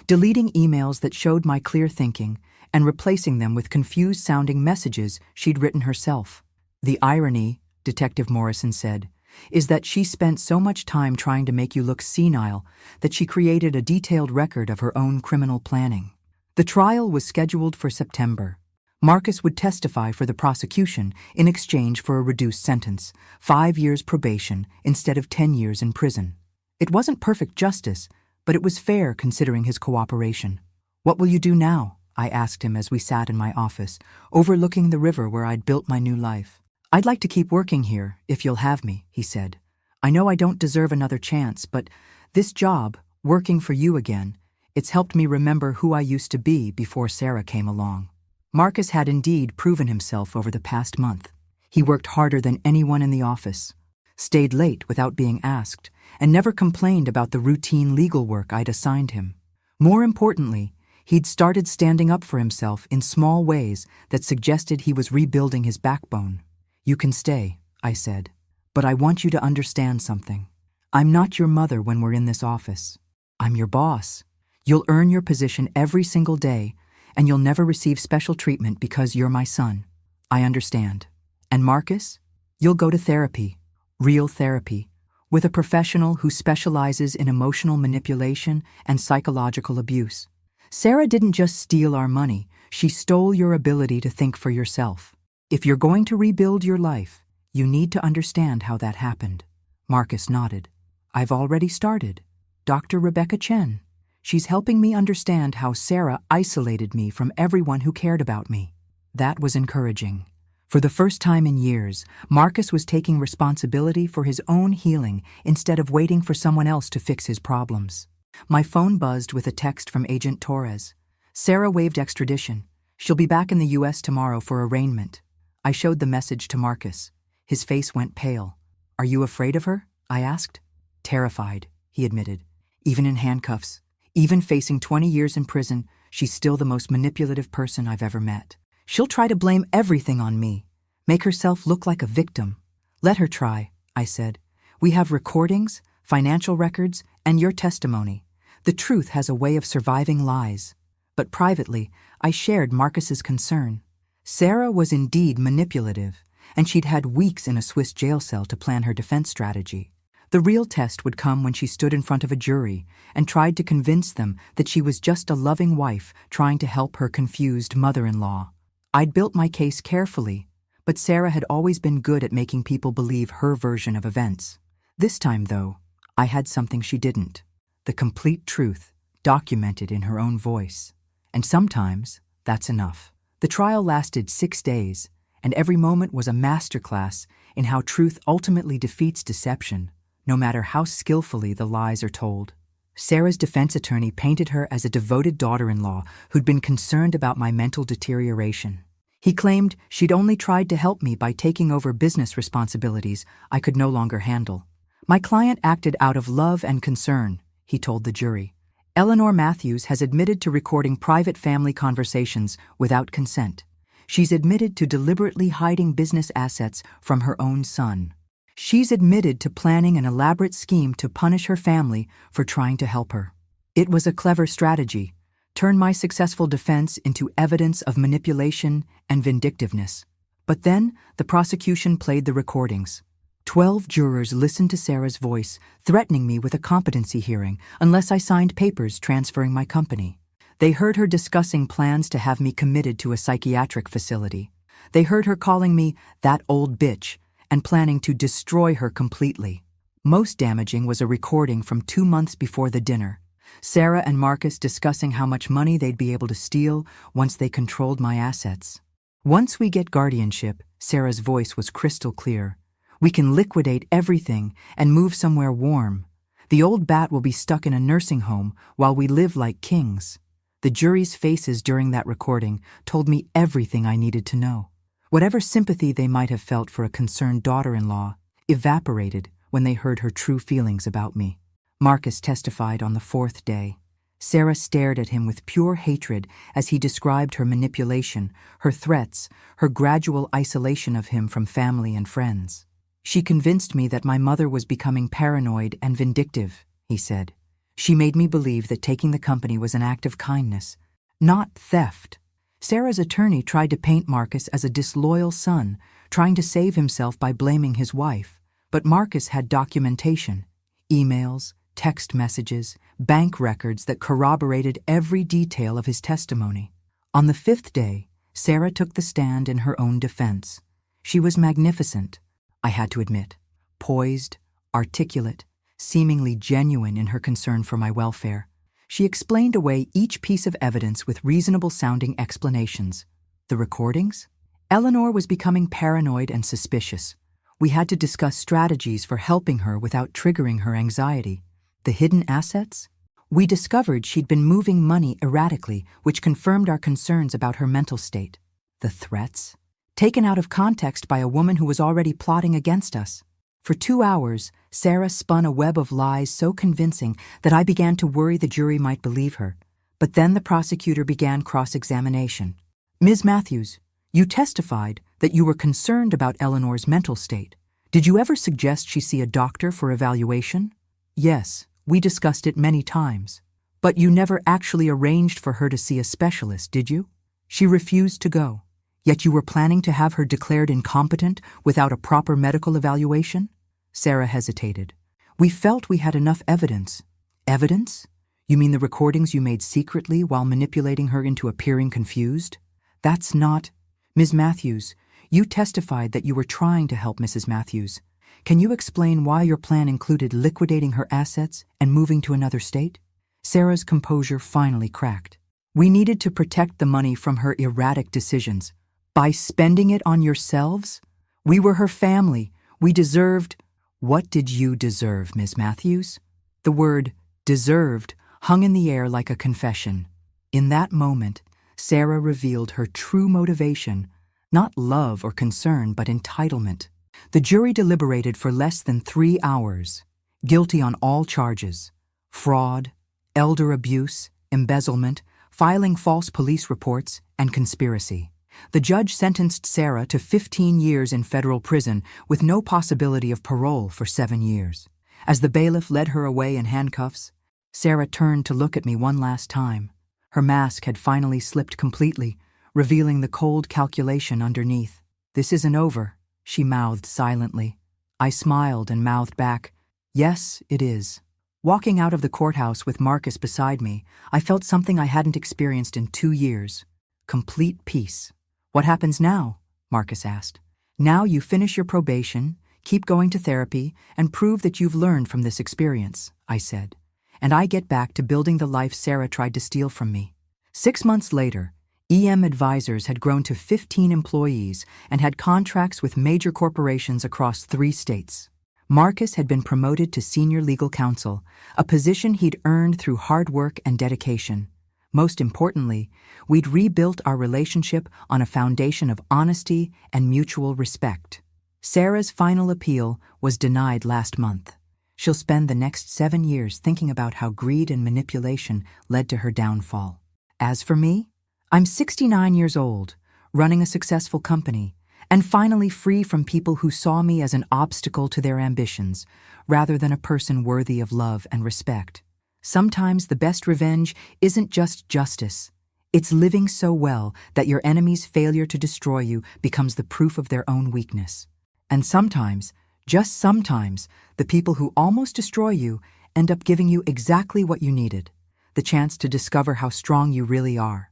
deleting emails that showed my clear thinking and replacing them with confused-sounding messages she'd written herself. The irony, Detective Morrison said, is that she spent so much time trying to make you look senile that she created a detailed record of her own criminal planning. The trial was scheduled for September. Marcus would testify for the prosecution in exchange for a reduced sentence, 5 years probation instead of 10 years in prison. It wasn't perfect justice, but it was fair considering his cooperation. "What will you do now?" I asked him as we sat in my office, overlooking the river where I'd built my new life. "I'd like to keep working here, if you'll have me," he said. "I know I don't deserve another chance, but this job, working for you again, it's helped me remember who I used to be before Sarah came along." Marcus had indeed proven himself over the past month. He worked harder than anyone in the office, stayed late without being asked, and never complained about the routine legal work I'd assigned him. More importantly, he'd started standing up for himself in small ways that suggested he was rebuilding his backbone. "You can stay," I said, "but I want you to understand something. I'm not your mother when we're in this office. I'm your boss. You'll earn your position every single day, and you'll never receive special treatment because you're my son. I understand. And Marcus, you'll go to therapy, real therapy, with a professional who specializes in emotional manipulation and psychological abuse. Sarah didn't just steal our money, she stole your ability to think for yourself. If you're going to rebuild your life, you need to understand how that happened." Marcus nodded. "I've already started. Dr. Rebecca Chen. She's helping me understand how Sarah isolated me from everyone who cared about me." That was encouraging. For the first time in years, Marcus was taking responsibility for his own healing instead of waiting for someone else to fix his problems. My phone buzzed with a text from Agent Torres. Sarah waived extradition. She'll be back in the U.S. tomorrow for arraignment. I showed the message to Marcus. His face went pale. "Are you afraid of her?" I asked. "Terrified," he admitted. "Even in handcuffs, even facing 20 years in prison, she's still the most manipulative person I've ever met. She'll try to blame everything on me, make herself look like a victim." "Let her try," I said. "We have recordings, financial records, and your testimony. The truth has a way of surviving lies." But privately, I shared Marcus's concern. Sarah was indeed manipulative, and she'd had weeks in a Swiss jail cell to plan her defense strategy. The real test would come when she stood in front of a jury and tried to convince them that she was just a loving wife trying to help her confused mother-in-law. I'd built my case carefully, but Sarah had always been good at making people believe her version of events. This time, though, I had something she didn't. The complete truth, documented in her own voice. And sometimes, that's enough. The trial lasted 6 days, and every moment was a masterclass in how truth ultimately defeats deception, no matter how skillfully the lies are told. Sarah's defense attorney painted her as a devoted daughter-in-law who'd been concerned about my mental deterioration. He claimed she'd only tried to help me by taking over business responsibilities I could no longer handle. "My client acted out of love and concern," he told the jury. "Eleanor Matthews has admitted to recording private family conversations without consent. She's admitted to deliberately hiding business assets from her own son. She's admitted to planning an elaborate scheme to punish her family for trying to help her. It was a clever strategy. Turn my successful defense into evidence of manipulation and vindictiveness. But then, the prosecution played the recordings. 12 jurors listened to Sarah's voice, threatening me with a competency hearing unless I signed papers transferring my company. They heard her discussing plans to have me committed to a psychiatric facility. They heard her calling me that old bitch and planning to destroy her completely. Most damaging was a recording from 2 months before the dinner. Sarah and Marcus discussing how much money they'd be able to steal once they controlled my assets. Once we get guardianship, Sarah's voice was crystal clear. We can liquidate everything and move somewhere warm. The old bat will be stuck in a nursing home while we live like kings. The jury's faces during that recording told me everything I needed to know. Whatever sympathy they might have felt for a concerned daughter-in-law evaporated when they heard her true feelings about me. Marcus testified on the 4th day. Sarah stared at him with pure hatred as he described her manipulation, her threats, her gradual isolation of him from family and friends. She convinced me that my mother was becoming paranoid and vindictive, he said. She made me believe that taking the company was an act of kindness, not theft. Sarah's attorney tried to paint Marcus as a disloyal son, trying to save himself by blaming his wife. But Marcus had documentation, emails, text messages, bank records that corroborated every detail of his testimony. On the 5th day, Sarah took the stand in her own defense. She was magnificent, I had to admit, poised, articulate, seemingly genuine in her concern for my welfare. She explained away each piece of evidence with reasonable-sounding explanations. The recordings? Eleanor was becoming paranoid and suspicious. We had to discuss strategies for helping her without triggering her anxiety. The hidden assets? We discovered she'd been moving money erratically, which confirmed our concerns about her mental state. The threats? Taken out of context by a woman who was already plotting against us. For 2 hours, Sarah spun a web of lies so convincing that I began to worry the jury might believe her. But then the prosecutor began cross-examination. Ms. Matthews, you testified that you were concerned about Eleanor's mental state. Did you ever suggest she see a doctor for evaluation? Yes, we discussed it many times. But you never actually arranged for her to see a specialist, did you? She refused to go. Yet you were planning to have her declared incompetent without a proper medical evaluation? Sarah hesitated. We felt we had enough evidence. Evidence? You mean the recordings you made secretly while manipulating her into appearing confused? That's not... Ms. Matthews, you testified that you were trying to help Mrs. Matthews. Can you explain why your plan included liquidating her assets and moving to another state? Sarah's composure finally cracked. We needed to protect the money from her erratic decisions. By spending it on yourselves? We were her family. We deserved... What did you deserve, Ms. Matthews? The word deserved hung in the air like a confession. In that moment, Sarah revealed her true motivation, not love or concern, but entitlement. The jury deliberated for less than 3 hours, guilty on all charges: fraud, elder abuse, embezzlement, filing false police reports, and conspiracy. The judge sentenced Sarah to 15 years in federal prison with no possibility of parole for 7 years. As the bailiff led her away in handcuffs, Sarah turned to look at me one last time. Her mask had finally slipped completely, revealing the cold calculation underneath. "This isn't over," she mouthed silently. I smiled and mouthed back, "Yes, it is." Walking out of the courthouse with Marcus beside me, I felt something I hadn't experienced in 2 years. Complete peace. "What happens now?" Marcus asked. "Now you finish your probation, keep going to therapy, and prove that you've learned from this experience," I said. "And I get back to building the life Sarah tried to steal from me." 6 months later, EM Advisors had grown to 15 employees and had contracts with major corporations across 3 states. Marcus had been promoted to senior legal counsel, a position he'd earned through hard work and dedication. Most importantly, we'd rebuilt our relationship on a foundation of honesty and mutual respect. Sarah's final appeal was denied last month. She'll spend the next 7 years thinking about how greed and manipulation led to her downfall. As for me, I'm 69 years old, running a successful company, and finally free from people who saw me as an obstacle to their ambitions, rather than a person worthy of love and respect. Sometimes the best revenge isn't just justice. It's living so well that your enemy's failure to destroy you becomes the proof of their own weakness. And sometimes, just sometimes, the people who almost destroy you end up giving you exactly what you needed, the chance to discover how strong you really are.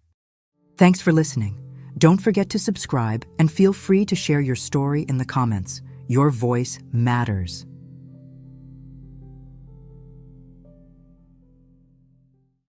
Thanks for listening. Don't forget to subscribe and feel free to share your story in the comments. Your voice matters.